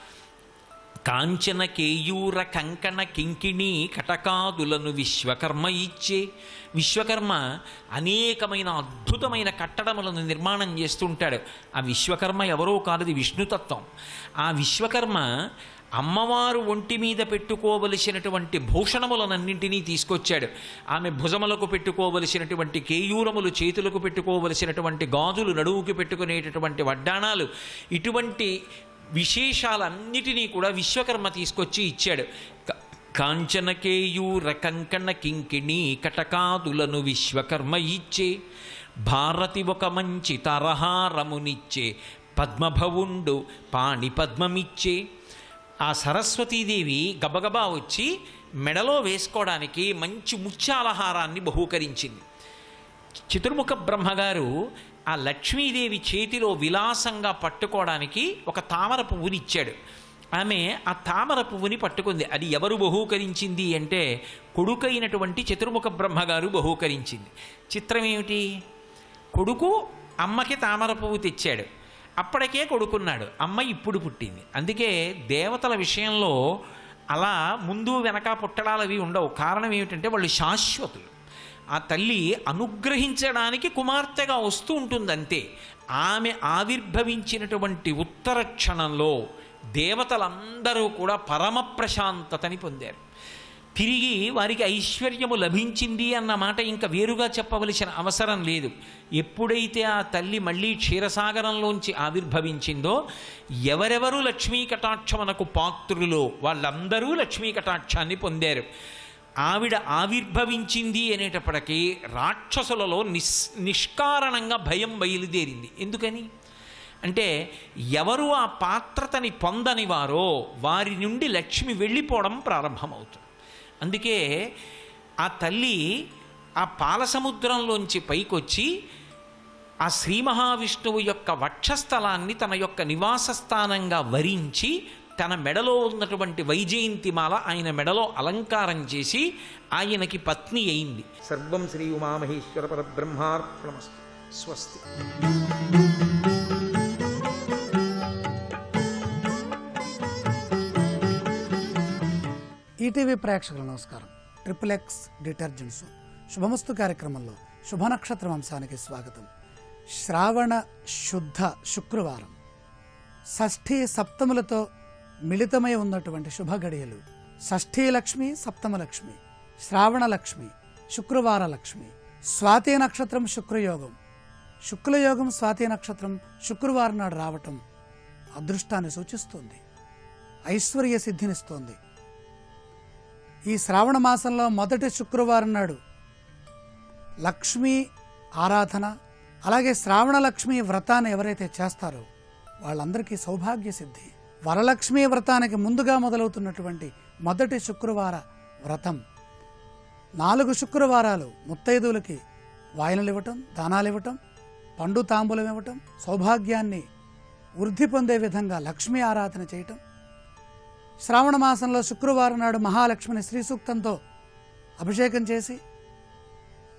కాంచన కేయూర కంకణ కింకిణి కటకాదులను విశ్వకర్మ ఇచ్చే. విశ్వకర్మ అనేకమైన అద్భుతమైన కట్టడములను నిర్మాణం చేస్తుంటాడు. ఆ విశ్వకర్మ ఎవరో కాదు, విష్ణుతత్వం. ఆ విశ్వకర్మ అమ్మవారు ఒంటి మీద పెట్టుకోవలసినటువంటి భూషణములనన్నింటినీ తీసుకొచ్చాడు. ఆమె భుజములకు పెట్టుకోవలసినటువంటి కేయూరములు, చేతులకు పెట్టుకోవలసినటువంటి గాజులు, నడువుకి పెట్టుకునేటటువంటి వడ్డాణాలు, ఇటువంటి విశేషాలన్నిటినీ కూడా విశ్వకర్మ తీసుకొచ్చి ఇచ్చాడు. కాంచనకేయూర కంకణ కింకిణి కటకాదులను విశ్వకర్మ ఇచ్చే. భారతి ఒక మంచి తరహారమునిచ్చే. పద్మభవుండు పాణి పద్మమిచ్చే. ఆ సరస్వతీదేవి గబగబా వచ్చి మెడలో వేసుకోవడానికి మంచి ముత్యాలహారాన్ని బహూకరించింది. చతుర్ముఖ బ్రహ్మగారు ఆ లక్ష్మీదేవి చేతిలో విలాసంగా పట్టుకోవడానికి ఒక తామర పువ్వుని ఇచ్చాడు. ఆమె ఆ తామర పువ్వుని పట్టుకుంది. అది ఎవరు బహూకరించింది అంటే కొడుకైనటువంటి చతుర్ముఖ బ్రహ్మగారు బహూకరించింది. చిత్రం ఏమిటి? కొడుకు అమ్మకి తామర పువ్వు తెచ్చాడు. అప్పటికే కొడుకున్నాడు, అమ్మ ఇప్పుడు పుట్టింది. అందుకే దేవతల విషయంలో అలా ముందు వెనక పుట్టడాలు అవి ఉండవు. కారణం ఏమిటంటే వాళ్ళు శాశ్వతులు. ఆ తల్లి అనుగ్రహించడానికి కుమార్తెగా వస్తూ ఉంటుంది అంతే. ఆమె ఆవిర్భవించినటువంటి ఉత్తర క్షణంలో దేవతలందరూ కూడా పరమ ప్రశాంతతని పొందారు. తిరిగి వారికి ఐశ్వర్యము లభించింది అన్న మాట ఇంకా వేరుగా చెప్పవలసిన అవసరం లేదు. ఎప్పుడైతే ఆ తల్లి మళ్ళీ క్షీరసాగరంలోంచి ఆవిర్భవించిందో ఎవరెవరు లక్ష్మీ కటాక్షమునకు పాత్రులో వాళ్ళందరూ లక్ష్మీ కటాక్షాన్ని పొందారు. ఆవిడ ఆవిర్భవించింది అనేటప్పటికీ రాక్షసులలో నిష్కారణంగా భయం బయలుదేరింది. ఎందుకని అంటే ఎవరు ఆ పాత్రతని పొందని వారో వారి నుండి లక్ష్మి వెళ్ళిపోవడం ప్రారంభమవుతుంది. అందుకే ఆ తల్లి ఆ పాలసముద్రంలోంచి పైకొచ్చి ఆ శ్రీ మహావిష్ణువు యొక్క వక్షస్థలాన్ని తన యొక్క నివాస స్థానంగా వరించి తన మెడలో ఉన్నటువంటి వైజయంతిమాల ఆయన మెడలో అలంకారం చేసి ఆయనకి పత్ని అయింది. సర్వం శ్రీ ఉమామహేశ్వర పరబ్రహ్మార్పణమస్తు. స్వస్తి. ఈటీవీ ప్రేక్షకులు నమస్కారం. ట్రిపుల్ ఎక్స్ డిటర్జెంట్ సోప్ శుభమస్తు కార్యక్రమంలో శుభ నక్షత్రం అంశానికి స్వాగతం. శ్రావణ శుద్ధ శుక్రవారం షష్ఠీ సప్తములతో మిళితమై ఉన్నటువంటి శుభ గడియలు. షష్ఠీ లక్ష్మి, సప్తమ లక్ష్మి, శ్రావణ లక్ష్మి, శుక్రవార లక్ష్మి. స్వాతి నక్షత్రం శుక్రయోగం. శుక్లయోగం స్వాతి నక్షత్రం శుక్రవారం నాడు రావటం అదృష్టాన్ని సూచిస్తుంది, ఐశ్వర్య సిద్ధినిస్తోంది. ఈ శ్రావణ మాసంలో మొదటి శుక్రవారం నాడు లక్ష్మీ ఆరాధన, అలాగే శ్రావణ లక్ష్మీ వ్రతాన్ని ఎవరైతే చేస్తారో వాళ్ళందరికీ సౌభాగ్య సిద్ధి. వరలక్ష్మీ వ్రతానికి ముందుగా మొదలవుతున్నటువంటి మొదటి శుక్రవార వ్రతం 4 శుక్రవారాలు ముత్తైదువులకి వాయనలు ఇవ్వటం, దానాలు ఇవ్వటం, పండు తాంబూలం ఇవ్వటం, సౌభాగ్యాన్ని వృద్ధి పొందే విధంగా లక్ష్మీ ఆరాధన చేయటం. శ్రావణ మాసంలో శుక్రవారం నాడు మహాలక్ష్మిని శ్రీసూక్తంతో అభిషేకం చేసి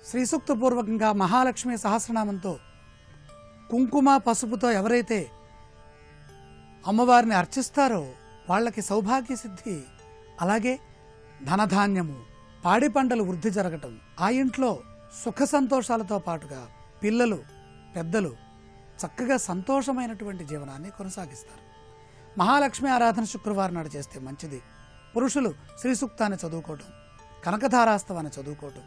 శ్రీసూక్తపూర్వకంగా మహాలక్ష్మి సహస్రనామంతో కుంకుమ పసుపుతో ఎవరైతే అమ్మవారిని అర్చిస్తారో వాళ్ళకి సౌభాగ్య సిద్ధి, అలాగే ధనధాన్యము, పాడి పంటలు వృద్ధి జరగటం, ఆ ఇంట్లో సుఖ సంతోషాలతో పాటుగా పిల్లలు పెద్దలు చక్కగా సంతోషమైనటువంటి జీవనాన్ని కొనసాగిస్తారు. మహాలక్ష్మి ఆరాధన శుక్రవారం నాడు చేస్తే మంచిది. పురుషులు శ్రీ సూక్తాన్ని చదువుకోవటం, కనకధారాస్తవాన్ని చదువుకోవటం,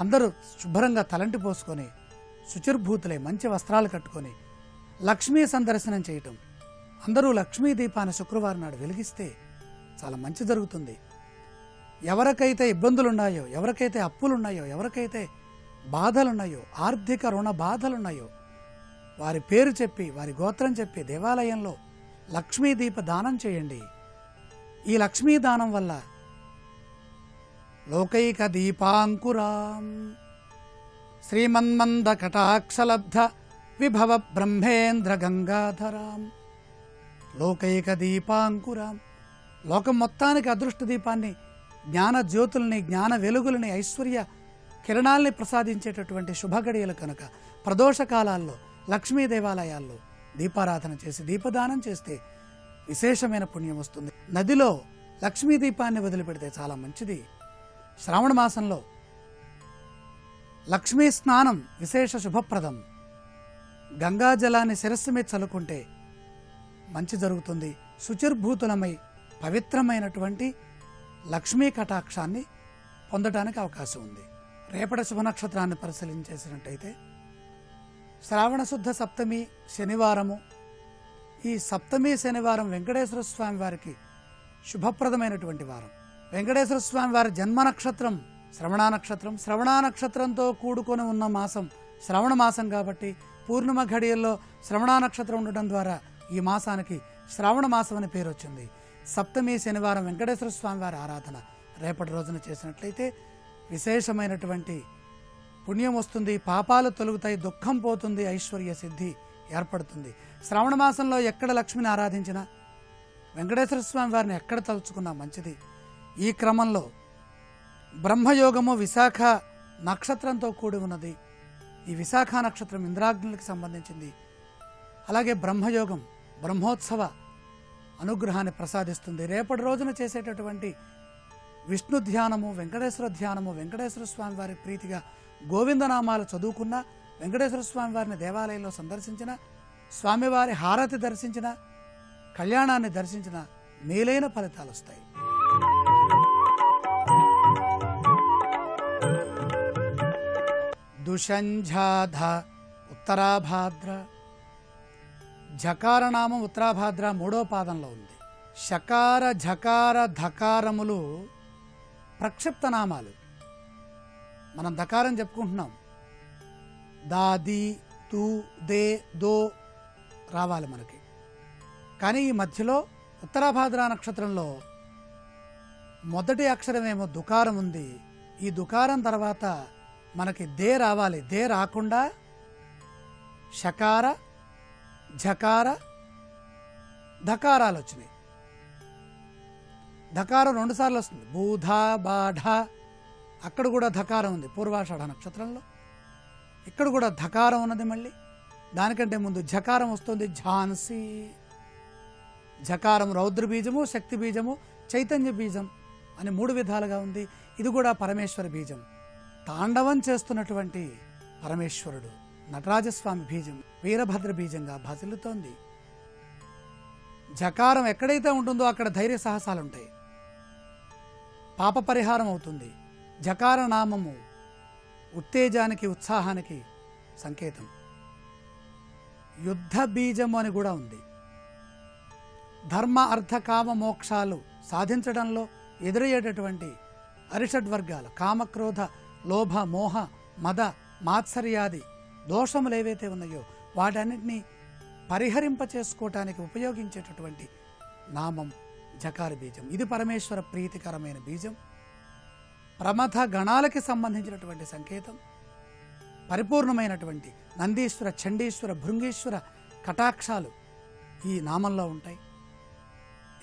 అందరూ శుభ్రంగా తలంటి పోసుకొని శుచిర్భూతులై మంచి వస్త్రాలు కట్టుకొని లక్ష్మీ సందర్శనం చేయటం, అందరూ లక్ష్మీ దీపాన్ని శుక్రవారం నాడు వెలిగిస్తే చాలా మంచి జరుగుతుంది. ఎవరికైతే ఇబ్బందులున్నాయో, ఎవరికైతే అప్పులున్నాయో, ఎవరికైతే బాధలున్నాయో, ఆర్థిక రుణ బాధలున్నాయో వారి పేరు చెప్పి వారి గోత్రం చెప్పి దేవాలయంలో లక్ష్మీ దీప దానం చేయండి. ఈ లక్ష్మీ దానం వల్ల లోకైక దీపాంకురాం శ్రీమన్మంద కటాక్షలబ్ధ విభవ బ్రహ్మేంద్ర గంగాధరాం. లోకైక దీపాంకురాం, లోకం మొత్తానికి అదృష్ట దీపాన్ని, జ్ఞాన జ్యోతుల్ని, జ్ఞాన వెలుగులని, ఐశ్వర్య కిరణాల్ని ప్రసాదించేటటువంటి శుభగడియలు కనుక ప్రదోష కాలాల్లో లక్ష్మీ దేవాలయాల్లో దీపారాధన చేసి దీపదానం చేస్తే విశేషమైన పుణ్యం వస్తుంది. నదిలో లక్ష్మీ దీపాన్ని వదిలిపెడితే చాలా మంచిది. శ్రావణ మాసంలో లక్ష్మీ స్నానం విశేష శుభప్రదం. గంగాజలాన్ని శిరస్సు మీద చల్లుకుంటే మంచి జరుగుతుంది. శుచిర్భూతులమై పవిత్రమైనటువంటి లక్ష్మీ కటాక్షాన్ని పొందడానికి అవకాశం ఉంది. రేపటి శుభ నక్షత్రాన్ని పరిశీలించేసినట్టయితే శ్రావణ శుద్ధ సప్తమి శనివారము. ఈ సప్తమి శనివారం వెంకటేశ్వర స్వామి వారికి శుభప్రదమైనటువంటి వారం. వెంకటేశ్వర స్వామి వారి జన్మ నక్షత్రం శ్రవణ నక్షత్రం. శ్రవణ నక్షత్రంతో కూడుకొని ఉన్న మాసం శ్రవణ మాసం కాబట్టి పూర్ణిమ ఘడియల్లో శ్రవణ నక్షత్రం ఉండటం ద్వారా ఈ మాసానికి శ్రావణ మాసం అని పేరు వచ్చింది. సప్తమి శనివారం వెంకటేశ్వర స్వామి వారి ఆరాధన రేపటి రోజున చేసినట్లయితే విశేషమైనటువంటి పుణ్యం వస్తుంది, పాపాలు తొలగుతాయి, దుఃఖం పోతుంది, ఐశ్వర్య సిద్ధి ఏర్పడుతుంది. శ్రావణ మాసంలో ఎక్కడ లక్ష్మిని ఆరాధించినా, వెంకటేశ్వర స్వామి వారిని ఎక్కడ తలుచుకున్నా మంచిది. ఈ క్రమంలో బ్రహ్మయోగము విశాఖ నక్షత్రంతో కూడి ఉన్నది. ఈ విశాఖ నక్షత్రం ఇంద్రాగ్నులకు సంబంధించింది. అలాగే బ్రహ్మయోగం బ్రహ్మోత్సవ అనుగ్రహాన్ని ప్రసాదిస్తుంది. రేపటి రోజున చేసేటటువంటి విష్ణు ధ్యానము, వెంకటేశ్వర ధ్యానము, వెంకటేశ్వర స్వామి వారి ప్రీతిగా గోవిందనామాలు చదువుకున్న, వెంకటేశ్వర స్వామి వారిని దేవాలయంలో సందర్శించిన, స్వామివారి హారతి దర్శించిన, కళ్యాణాన్ని దర్శించిన మేలైన ఫలితాలు వస్తాయి. దుషంఝాధ ఉత్తరాభాద్ర. ఝకారనామం ఉత్తరాభాద్ర 3వ పాదంలో ఉంది. షకార ఝకార ధకారములు ప్రక్షిప్త నామాలు. మనం దకారం చెప్పుకుంటున్నాం. దాది తూ దే దో రావాలి మనకి. కానీ ఈ మధ్యలో ఉత్తరాభాద్ర నక్షత్రంలో మొదటి అక్షరమేమో దుకారం ఉంది. ఈ దుకారం తర్వాత మనకి దే రావాలి. దే రాకుండా షకార ఝకార ధకారాలు వచ్చినాయి. ధకారం 2 సార్లు వస్తుంది. బూధా బాఢ, అక్కడ కూడా ధకారం ఉంది పూర్వాషాఢ నక్షత్రంలో. ఇక్కడ కూడా ధకారం ఉన్నది. మళ్ళీ దానికంటే ముందు ఝకారం వస్తుంది. ఝాన్సీ. ఝకారం రౌద్ర బీజము, శక్తి బీజము, చైతన్య బీజం అని 3 విధాలుగా ఉంది. ఇది కూడా పరమేశ్వర బీజం. తాండవం చేస్తున్నటువంటి పరమేశ్వరుడు నటరాజస్వామి బీజం వీరభద్ర బీజంగా భాసిల్లుతోంది. జకారం ఎక్కడైతే ఉంటుందో అక్కడ ధైర్య సాహసాలుంటాయి, పాప పరిహారం అవుతుంది. జకార నామము ఉత్తేజానికి ఉత్సాహానికి సంకేతం. యుద్ధ బీజము అని కూడా ఉంది. ధర్మ అర్థ కామ మోక్షాలు సాధించడంలో ఎదురయ్యేటటువంటి అరిషడ్వర్గాలు కామక్రోధ లోభ మోహ మద మాత్సర్యాది దోషములు ఏవైతే ఉన్నాయో వాటన్నిటినీ పరిహరింప చేసుకోవటానికి ఉపయోగించేటటువంటి నామం జకార బీజం. ఇది పరమేశ్వర ప్రీతికరమైన బీజం. ప్రమథ గణాలకి సంబంధించినటువంటి సంకేతం. పరిపూర్ణమైనటువంటి నందీశ్వర చండీశ్వర భృంగీశ్వర కటాక్షాలు ఈ నామంలో ఉంటాయి.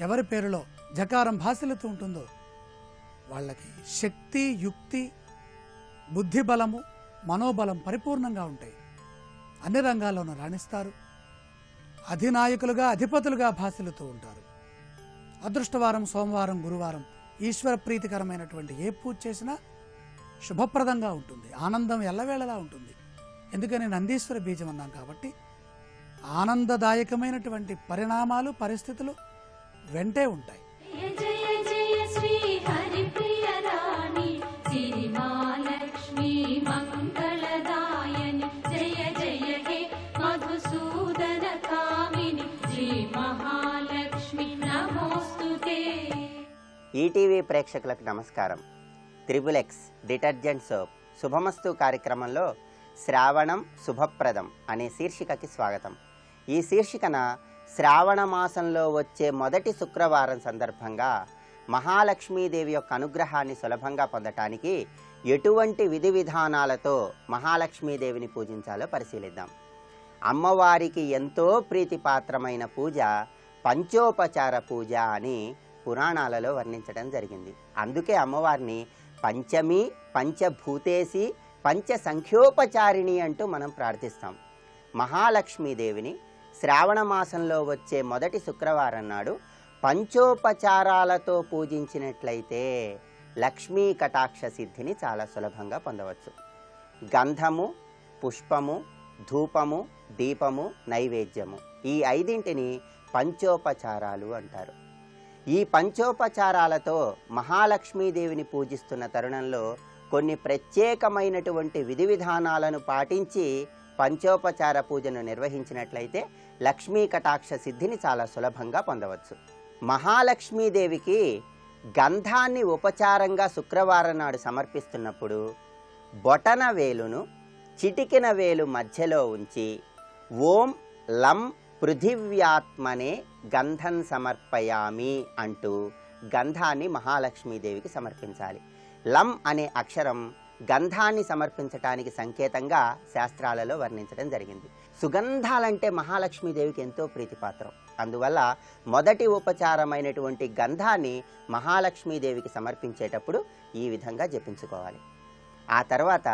ఎవరి పేరులో జకారం భాసిల్లుతూ ఉంటుందో వాళ్ళకి శక్తి యుక్తి బుద్ధి బలము మనోబలం పరిపూర్ణంగా ఉంటాయి. అన్ని రంగాల్లోనూ రాణిస్తారు. అధినాయకులుగా అధిపతులుగా భాసిల్లుతూ ఉంటారు. అదృష్టవారం సోమవారం గురువారం ఈశ్వర ప్రీతికరమైనటువంటి ఏ పూజ చేసినా శుభప్రదంగా ఉంటుంది. ఆనందం ఎల్లవేళలా ఉంటుంది. ఎందుకని నందీశ్వర బీజం అన్నాం కాబట్టి ఆనందదాయకమైనటువంటి పరిణామాలు పరిస్థితులు వెంటే ఉంటాయి. ఈటీవీ ప్రేక్షకులకు నమస్కారం. త్రిబుల్ ఎక్స్ డిటర్జెంట్ సోప్ శుభమస్తు కార్యక్రమంలో శ్రావణం శుభప్రదం అనే శీర్షికకి స్వాగతం. ఈ శీర్షికన శ్రావణ మాసంలో వచ్చే మొదటి శుక్రవారం సందర్భంగా మహాలక్ష్మీదేవి యొక్క అనుగ్రహాన్ని సులభంగా పొందటానికి ఎటువంటి విధి విధానాలతో మహాలక్ష్మీదేవిని పూజించాలో పరిశీలిద్దాం. అమ్మవారికి ఎంతో ప్రీతిపాత్రమైన పూజ పంచోపచార పూజ అని పురాణాలలో వర్ణించడం జరిగింది. అందుకే అమ్మవారిని పంచమి పంచభూతేసి పంచ సంఖ్యోపచారిణి అంటూ మనం ప్రార్థిస్తాం. మహాలక్ష్మీదేవిని శ్రావణ మాసంలో వచ్చే మొదటి శుక్రవారం నాడు పంచోపచారాలతో పూజించినట్లయితే లక్ష్మీ కటాక్ష సిద్ధిని చాలా సులభంగా పొందవచ్చు. గంధము, పుష్పము, ధూపము, దీపము, నైవేద్యము ఈ ఐదింటిని పంచోపచారాలు అంటారు. ఈ పంచోపచారాలతో మహాలక్ష్మీదేవిని పూజిస్తున్న తరుణంలో కొన్ని ప్రత్యేకమైనటువంటి విధి విధానాలను పాటించి పంచోపచార పూజను నిర్వహించినట్లయితే లక్ష్మీ కటాక్ష సిద్ధిని చాలా సులభంగా పొందవచ్చు. మహాలక్ష్మీదేవికి గంధాన్ని ఉపచారంగా శుక్రవారం నాడు సమర్పిస్తున్నప్పుడు బొటన వేలును చిటికిన వేలు మధ్యలో ఉంచి ఓం లం పృథివ్యాత్మనే గంధం సమర్పయామి అంటూ గంధాన్ని మహాలక్ష్మీదేవికి సమర్పించాలి. లం అనే అక్షరం గంధాన్ని సమర్పించటానికి సంకేతంగా శాస్త్రాలలో వర్ణించడం జరిగింది. సుగంధాలంటే మహాలక్ష్మీదేవికి ఎంతో ప్రీతిపాత్రం. అందువల్ల మొదటి ఉపచారమైనటువంటి గంధాన్ని మహాలక్ష్మీదేవికి సమర్పించేటప్పుడు ఈ విధంగా జపించుకోవాలి. ఆ తర్వాత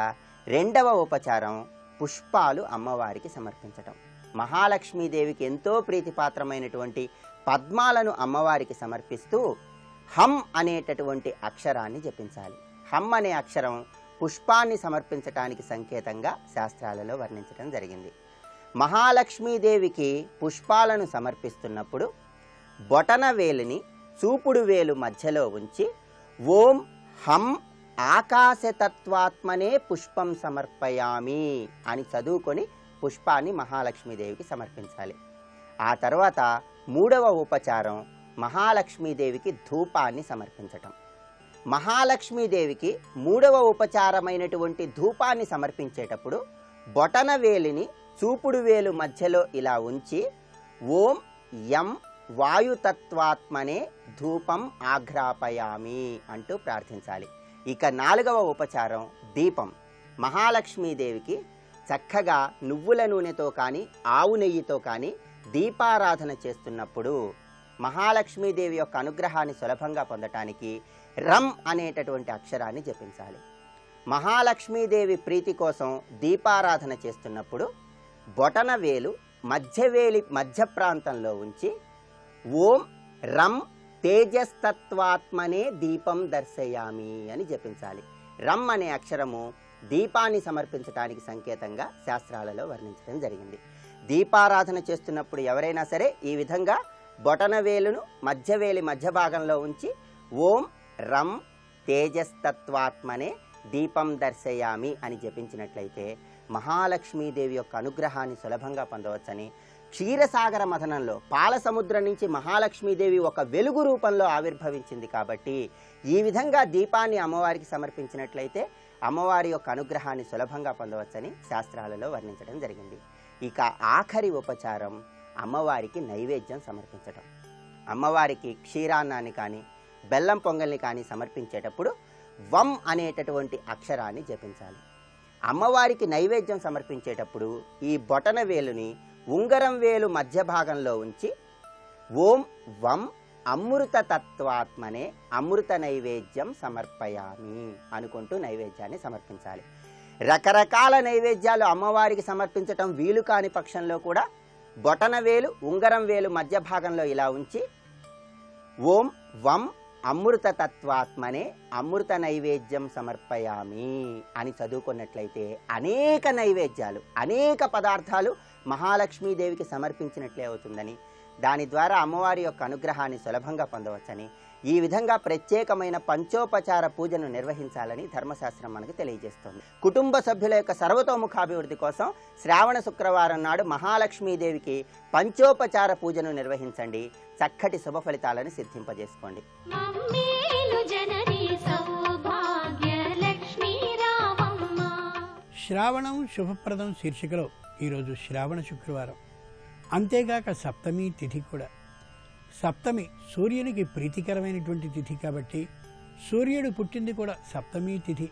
రెండవ ఉపచారం పుష్పాలు అమ్మవారికి సమర్పించటం. మహాలక్ష్మీదేవికి ఎంతో ప్రీతిపాత్రమైనటువంటి పద్మాలను అమ్మవారికి సమర్పిస్తూ హం అనేటటువంటి అక్షరాన్ని జపించాలి. హం అనే అక్షరం పుష్పాన్ని సమర్పించటానికి సంకేతంగా శాస్త్రాలలో వర్ణించడం జరిగింది. మహాలక్ష్మీదేవికి పుష్పాలను సమర్పిస్తున్నప్పుడు బొటన వేలుని చూపుడు వేలు మధ్యలో ఉంచి ఓం హం ఆకాశతత్వాత్మనే పుష్పం సమర్పయామి అని చదువుకొని పుష్పాన్ని మహాలక్ష్మీదేవికి సమర్పించాలి. ఆ తర్వాత మూడవ ఉపచారం మహాలక్ష్మీదేవికి ధూపాన్ని సమర్పించటం. మహాలక్ష్మీదేవికి మూడవ ఉపచారమైనటువంటి ధూపాన్ని సమర్పించేటప్పుడు బొటన వేలిని చూపుడు వేలు మధ్యలో ఇలా ఉంచి ఓం యం వాయుతత్వాత్మనే ధూపం ఆఘ్రాపయామి అంటూ ప్రార్థించాలి. ఇక నాలుగవ ఉపచారం దీపం. మహాలక్ష్మీదేవికి చక్కగా నువ్వుల నూనెతో కానీ ఆవు నెయ్యితో కానీ దీపారాధన చేస్తున్నప్పుడు మహాలక్ష్మీదేవి యొక్క అనుగ్రహాన్ని సులభంగా పొందటానికి రం అనేటటువంటి అక్షరాన్ని జపించాలి. మహాలక్ష్మీదేవి ప్రీతి కోసం దీపారాధన చేస్తున్నప్పుడు బొటన వేలు మధ్య ప్రాంతంలో ఉంచి ఓం రం తేజస్తత్వాత్మనే దీపం దర్శయామి అని జపించాలి. రం అనే అక్షరము దీపాన్ని సమర్పించడానికి సంకేతంగా శాస్త్రాలలో వర్ణించడం జరిగింది. దీపారాధన చేస్తున్నప్పుడు ఎవరైనా సరే ఈ విధంగా బొటనవేలును మధ్యవేలి మధ్య భాగంలో ఉంచి ఓం రం తేజస్తత్వాత్మనే దీపం దర్శయామి అని జపించినట్లయితే మహాలక్ష్మీదేవి యొక్క అనుగ్రహాన్ని సులభంగా పొందవచ్చని, క్షీరసాగర మథనంలో పాల సముద్రం నుంచి మహాలక్ష్మీదేవి ఒక వెలుగు రూపంలో ఆవిర్భవించింది కాబట్టి ఈ విధంగా దీపాన్ని అమ్మవారికి సమర్పించినట్లయితే అమ్మవారి యొక్క అనుగ్రహాన్ని సులభంగా పొందవచ్చని శాస్త్రాలలో వర్ణించడం జరిగింది. ఇక ఆఖరి ఉపచారం అమ్మవారికి నైవేద్యం సమర్పించడం. అమ్మవారికి క్షీరాన్నాన్ని కానీ బెల్లం పొంగల్ని కానీ సమర్పించేటప్పుడు వం అనేటటువంటి అక్షరాన్ని జపించాలి. అమ్మవారికి నైవేద్యం సమర్పించేటప్పుడు ఈ బొటన వేలుని ఉంగరం వేలు మధ్య భాగంలో ఉంచి ఓం వం అమృత తత్వాత్మనే అమృత నైవేద్యం సమర్పయామి అనుకుంటూ నైవేద్యాన్ని సమర్పించాలి. రకరకాల నైవేద్యాలు అమ్మవారికి సమర్పించటం వీలు కాని పక్షంలో కూడా బొటన వేలు ఉంగరం వేలు మధ్య భాగంలో ఇలా ఉంచి ఓం వం అమృత తత్వాత్మనే అమృత నైవేద్యం సమర్పయామి అని చదువుకున్నట్లయితే అనేక నైవేద్యాలు అనేక పదార్థాలు మహాలక్ష్మీదేవికి సమర్పించినట్లే అవుతుందని, దాని ద్వారా అమ్మవారి యొక్క అనుగ్రహాన్ని సులభంగా పొందవచ్చని, ఈ విధంగా ప్రత్యేకమైన పంచోపచార పూజను నిర్వహించాలని ధర్మశాస్త్రం మనకు తెలియజేస్తుంది. కుటుంబ సభ్యుల యొక్క సర్వతోముఖాభివృద్ధి కోసం శ్రావణ శుక్రవారం నాడు మహాలక్ష్మీదేవికి పంచోపచార పూజను నిర్వహించండి. చక్కటి శుభ ఫలితాలను సిద్ధింపజేసుకోండి. శ్రావణం శుభప్రదం శీర్షికలో ఈరోజు శ్రావణ శుక్రవారం, అంతేగాక సప్తమి తిథి కూడా. సప్తమి సూర్యునికి ప్రీతికరమైనటువంటి తిథి కాబట్టి, సూర్యుడు పుట్టింది కూడా సప్తమి తిథి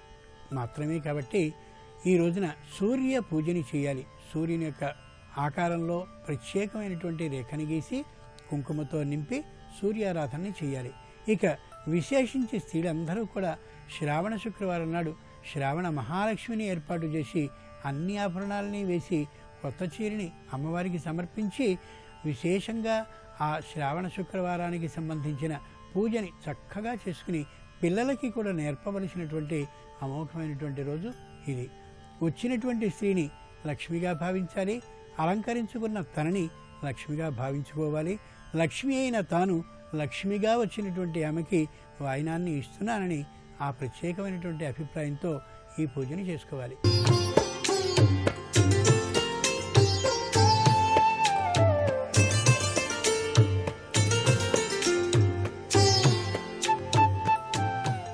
మాత్రమే కాబట్టి ఈ రోజున సూర్య పూజని చేయాలి. సూర్యుని యొక్క ఆకారంలో ప్రత్యేకమైనటువంటి రేఖని గీసి కుంకుమతో నింపి సూర్యారాధనని చేయాలి. ఇక విశేషించి స్త్రీలందరూ కూడా శ్రావణ శుక్రవారం నాడు శ్రావణ మహాలక్ష్మిని ఏర్పాటు చేసి అన్ని ఆభరణాలని వేసి కొత్త చీరని అమ్మవారికి సమర్పించి విశేషంగా ఆ శ్రావణ శుక్రవారానికి సంబంధించిన పూజని చక్కగా చేసుకుని పిల్లలకి కూడా నేర్పవలసినటువంటి అమోఘమైనటువంటి రోజు ఇది. వచ్చినటువంటి స్త్రీని లక్ష్మిగా భావించాలి, అలంకరించుకున్న తనని లక్ష్మిగా భావించుకోవాలి. లక్ష్మి అయిన తాను లక్ష్మిగా వచ్చినటువంటి ఆమెకి వాయినాన్ని ఇస్తున్నానని ఆ ప్రత్యేకమైనటువంటి అభిప్రాయంతో ఈ పూజని చేసుకోవాలి.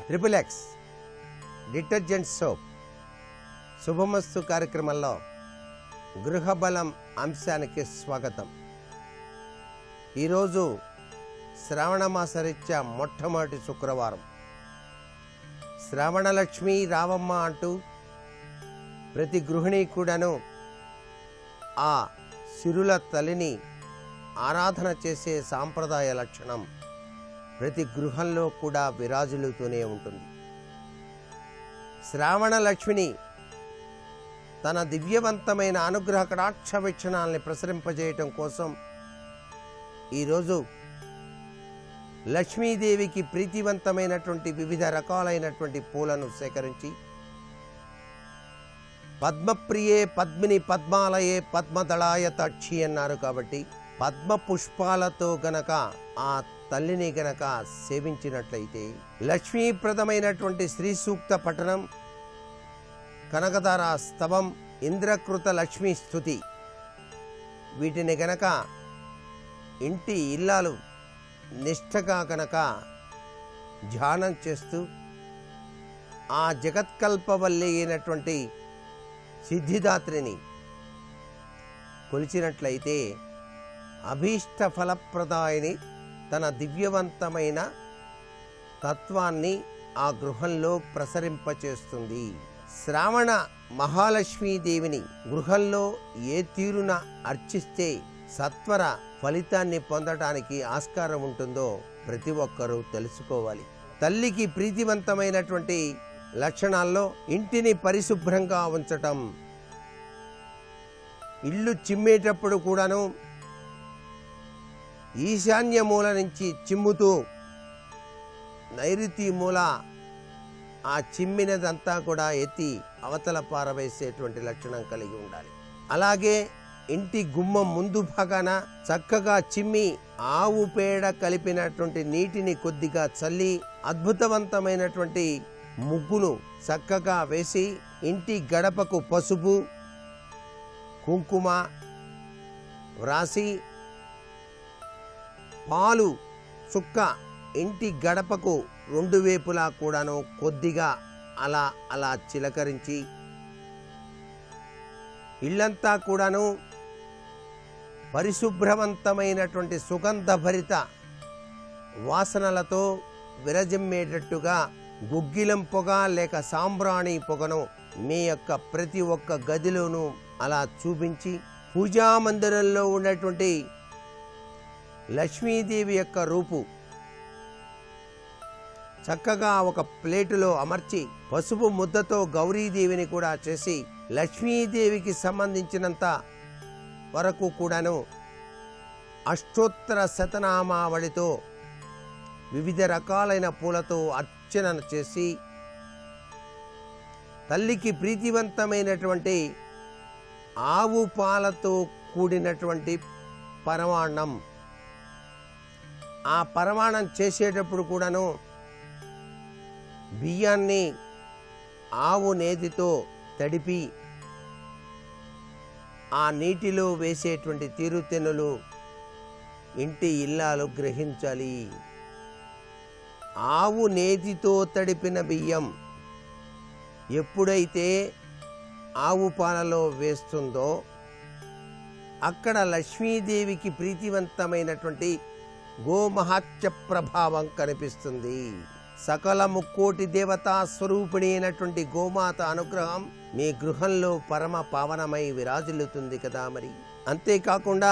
ట్రిపుల్ ఎక్స్ డిటర్జెంట్ సోప్ శుభమస్తు కార్యక్రమంలో గృహబలం అంశానికి స్వాగతం. ఈరోజు శ్రావణమాసరీత్యా మొట్టమొదటి శుక్రవారం. శ్రావణలక్ష్మి రావమ్మ అంటూ ప్రతి గృహిణి కూడాను ఆ సిరుల తల్లిని ఆరాధన చేసే సాంప్రదాయ లక్షణం ప్రతి గృహంలో కూడా విరాజిల్లుతూనే ఉంటుంది. శ్రావణలక్ష్మిని తన దివ్యవంతమైన అనుగ్రహ కటాక్ష వీక్షణాలని ప్రసరింపజేయటం కోసం ఈరోజు లక్ష్మీదేవికి ప్రీతివంతమైనటువంటి వివిధ రకాలైనటువంటి పూలను సేకరించి పద్మప్రియే పద్మిని పద్మాలయే పద్మదళాయ తక్షి అన్నారు కాబట్టి పద్మ పుష్పాలతో గనక ఆ తల్లిని గనక సేవించినట్లయితే లక్ష్మీప్రదమైనటువంటి శ్రీ సూక్త పఠనం, కనకధార స్తవం, ఇంద్రకృత లక్ష్మీ స్తుతి వీటిని గనక ఇంటి ఇల్లాలు నిష్ఠగా గనక ధ్యానం చేస్తూ ఆ జగత్కల్పవల్లి అయినటువంటి సిద్ధిదాత్రిని కొలిచినట్లయితే అభీష్ట ఫలప్రదాయని తన దివ్యవంతమైన తత్వాన్ని ఆ గృహంలో ప్రసరింపచేస్తుంది. శ్రావణ మహాలక్ష్మీదేవిని గృహంలో ఏ తీరున అర్చిస్తే సత్వర ఫలితాన్ని పొందటానికి ఆస్కారం ఉంటుందో ప్రతి ఒక్కరూ తెలుసుకోవాలి. తల్లికి ప్రీతివంతమైనటువంటి లక్షణాల్లో ఇంటిని పరిశుభ్రంగా ఉంచటం, ఇల్లు చిమ్మేటప్పుడు కూడాను ఈశాన్య మూల నుంచి చిమ్ముతూ నైరుతి మూల ఆ చిమ్మినదంతా కూడా ఎత్తి అవతల పారవేసేటువంటి లక్షణం కలిగి ఉండాలి. అలాగే ఇంటి గుమ్మం ముందు భాగాన చక్కగా చిమ్మి ఆవు పేడ కలిపినటువంటి నీటిని కొద్దిగా చల్లి అద్భుతవంతమైనటువంటి ముగ్గును చక్కగా వేసి ఇంటి గడపకు పసుపు కుంకుమ వ్రాసి పాలు చుక్క ఇంటి గడపకు రెండు వైపులా కూడాను కొద్దిగా అలా అలా చిలకరించి ఇల్లంతా కూడాను పరిశుభ్రవంతమైనటువంటి సుగంధభరిత వాసనలతో విరజిమ్మేటట్టుగా గుగ్గిలం పొగ లేక సాంబ్రాణి పొగను మీ యొక్క ప్రతి ఒక్క గదిలోనూ అలా చూపించి పూజా మందిరంలో ఉన్నటువంటి లక్ష్మీదేవి యొక్క రూపు చక్కగా ఒక ప్లేటులో అమర్చి పసుపు ముద్దతో గౌరీదేవిని కూడా చేసి లక్ష్మీదేవికి సంబంధించినంత వరకు కూడాను అష్టోత్తర శతనామావళితో వివిధ రకాలైన పూలతో అర్చన చేసి తల్లికి ప్రీతివంతమైనటువంటి ఆవు పాలతో కూడినటువంటి పరమాన్నం, ఆ పరమాన్నం చేసేటప్పుడు కూడాను బియ్యాన్ని ఆవు నేతితో తడిపి ఆ నీటిలో వేసేటువంటి తీరుతెన్నులు ఇంటి ఇల్లాలు గ్రహించాలి. ఆవు నేతితో తడిపిన బియ్యం ఎప్పుడైతే ఆవు పాలలో వేస్తుందో అక్కడ లక్ష్మీదేవికి ప్రీతివంతమైనటువంటి గోమహాత్య ప్రభావం కనిపిస్తుంది. సకల ముక్కోటి దేవతా స్వరూపిణి అయినటువంటి గోమాత అనుగ్రహం మీ గృహంలో పరమ పావనమై విరాజిల్లుతుంది కదా. మరి అంతేకాకుండా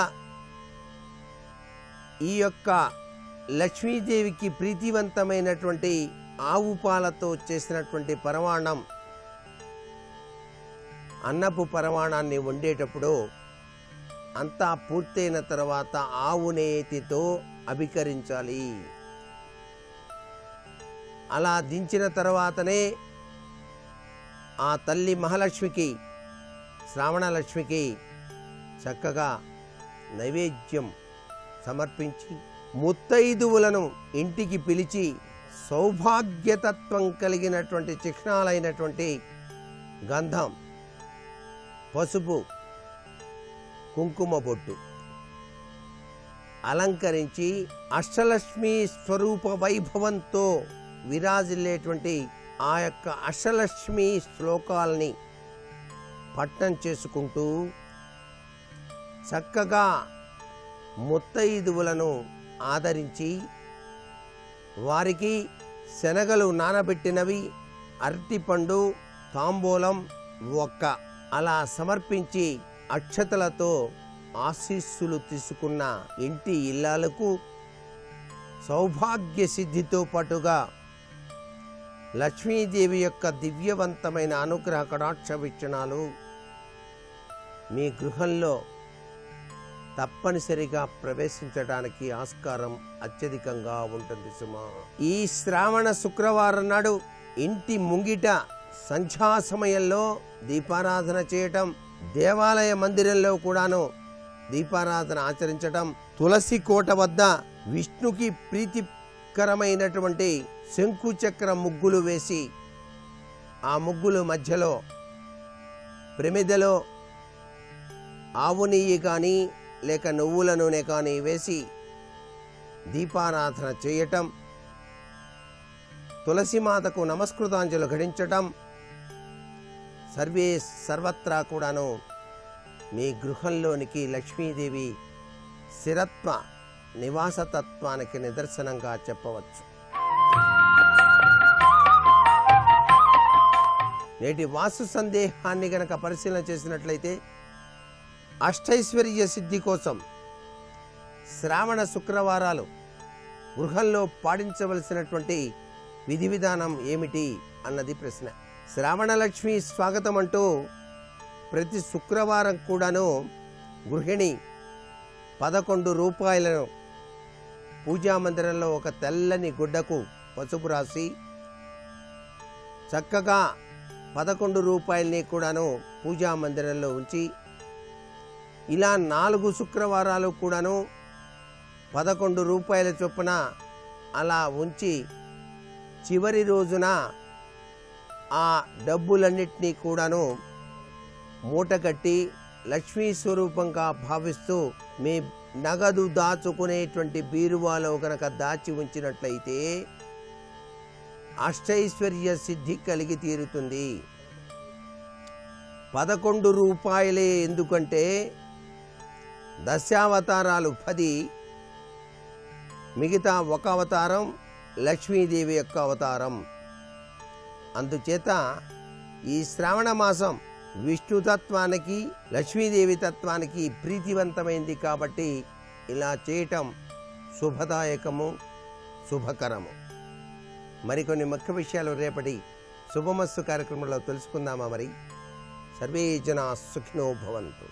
ఈ యొక్క లక్ష్మీదేవికి ప్రీతివంతమైనటువంటి ఆవు పాలతో చేసినటువంటి పరమాన్నం, అన్నపు పరమాణాన్ని వండేటప్పుడు అంతా పూర్తయిన తర్వాత ఆవు నేతితో అభికరించాలి. అలా దించిన తర్వాతనే ఆ తల్లి మహాలక్ష్మికి, శ్రావణలక్ష్మికి చక్కగా నైవేద్యం సమర్పించి ముత్తైదువులను ఇంటికి పిలిచి సౌభాగ్యతత్వం కలిగినటువంటి చిహ్నాలైనటువంటి గంధం, పసుపు, కుంకుమ బొట్టు అలంకరించి అష్టలక్ష్మి స్వరూప వైభవంతో విరాజిల్లేటువంటి ఆ యొక్క అష్టలక్ష్మి శ్లోకాలని పఠనం చేసుకుంటూ చక్కగా ముత్తైదువులను ఆదరించి వారికి శనగలు నానబెట్టినవి, అరటిపండు, తాంబూలం, ఒక్క అలా సమర్పించి అక్షతలతో ఆశీస్సులు తీసుకున్న ఇంటి ఇల్లాలకు సౌభాగ్య సిద్ధితో పాటుగా లక్ష్మీదేవి యొక్క దివ్యవంతమైన అనుగ్రహ కటాక్ష వీక్షణాలు మీ గృహంలో తప్పనిసరిగా ప్రవేశించడానికి ఆస్కారం అత్యధికంగా ఉంటుంది సుమా. ఈ శ్రావణ శుక్రవారం నాడు ఇంటి ముంగిట సంధ్యా సమయంలో దీపారాధన చేయటం, దేవాలయ మందిరంలో కూడాను దీపారాధన ఆచరించటం, తులసి కోట వద్ద విష్ణుకి ప్రీతికరమైనటువంటి శంకుచక్ర ముగ్గులు వేసి ఆ ముగ్గుల మధ్యలో ప్రమిదలో ఆవు నెయ్యి కానీ లేక నువ్వుల నూనె కానీ వేసి దీపారాధన చేయటం, తులసిమాతకు నమస్కృతాంజలు ఘటించటం సర్వత్రా కూడాను మీ గృహంలోనికి లక్ష్మీదేవి స్థిరత్వ నివాసతత్వానికి నిదర్శనంగా చెప్పవచ్చు. నేటి వాస్తు సందేహాన్ని గనక పరిశీలన చేసినట్లయితే అష్టైశ్వర్య సిద్ధి కోసం శ్రావణ శుక్రవారాలు గృహంలో పాటించవలసినటువంటి విధి విధానం ఏమిటి అన్నది ప్రశ్న. శ్రావణలక్ష్మి స్వాగతం అంటూ ప్రతి శుక్రవారం కూడాను గృహిణి 11 రూపాయలను పూజా మందిరంలో ఒక తెల్లని గుడ్డకు పసుపు రాసి చక్కగా 11 రూపాయలని కూడాను పూజా మందిరంలో ఉంచి ఇలా 4 శుక్రవారాలు కూడాను 11 రూపాయల చొప్పున అలా ఉంచి చివరి రోజున ఆ డబ్బులన్నిటినీ కూడాను మూటగట్టి లక్ష్మీ స్వరూపంగా భావిస్తూ మీ నగదు దాచుకునేటువంటి బీరువాలో కనుక దాచి ఉంచినట్లయితే అష్టైశ్వర్య సిద్ధి కలిగి తీరుతుంది. 11 రూపాయలే ఎందుకంటే దశావతారాలు 10, మిగతా ఒక అవతారం లక్ష్మీదేవి యొక్క అవతారం. అందుచేత ఈ శ్రావణ మాసం విష్ణుతత్వానికి లక్ష్మీదేవి తత్వానికి ప్రీతివంతమైంది కాబట్టి ఇలా చేయటం శుభదాయకము, శుభకరము. మరికొన్ని ముఖ్య విషయాలు రేపటి శుభమస్తు కార్యక్రమంలో తెలుసుకుందామా? మరి సర్వే జనా సుఖినో భవంతు.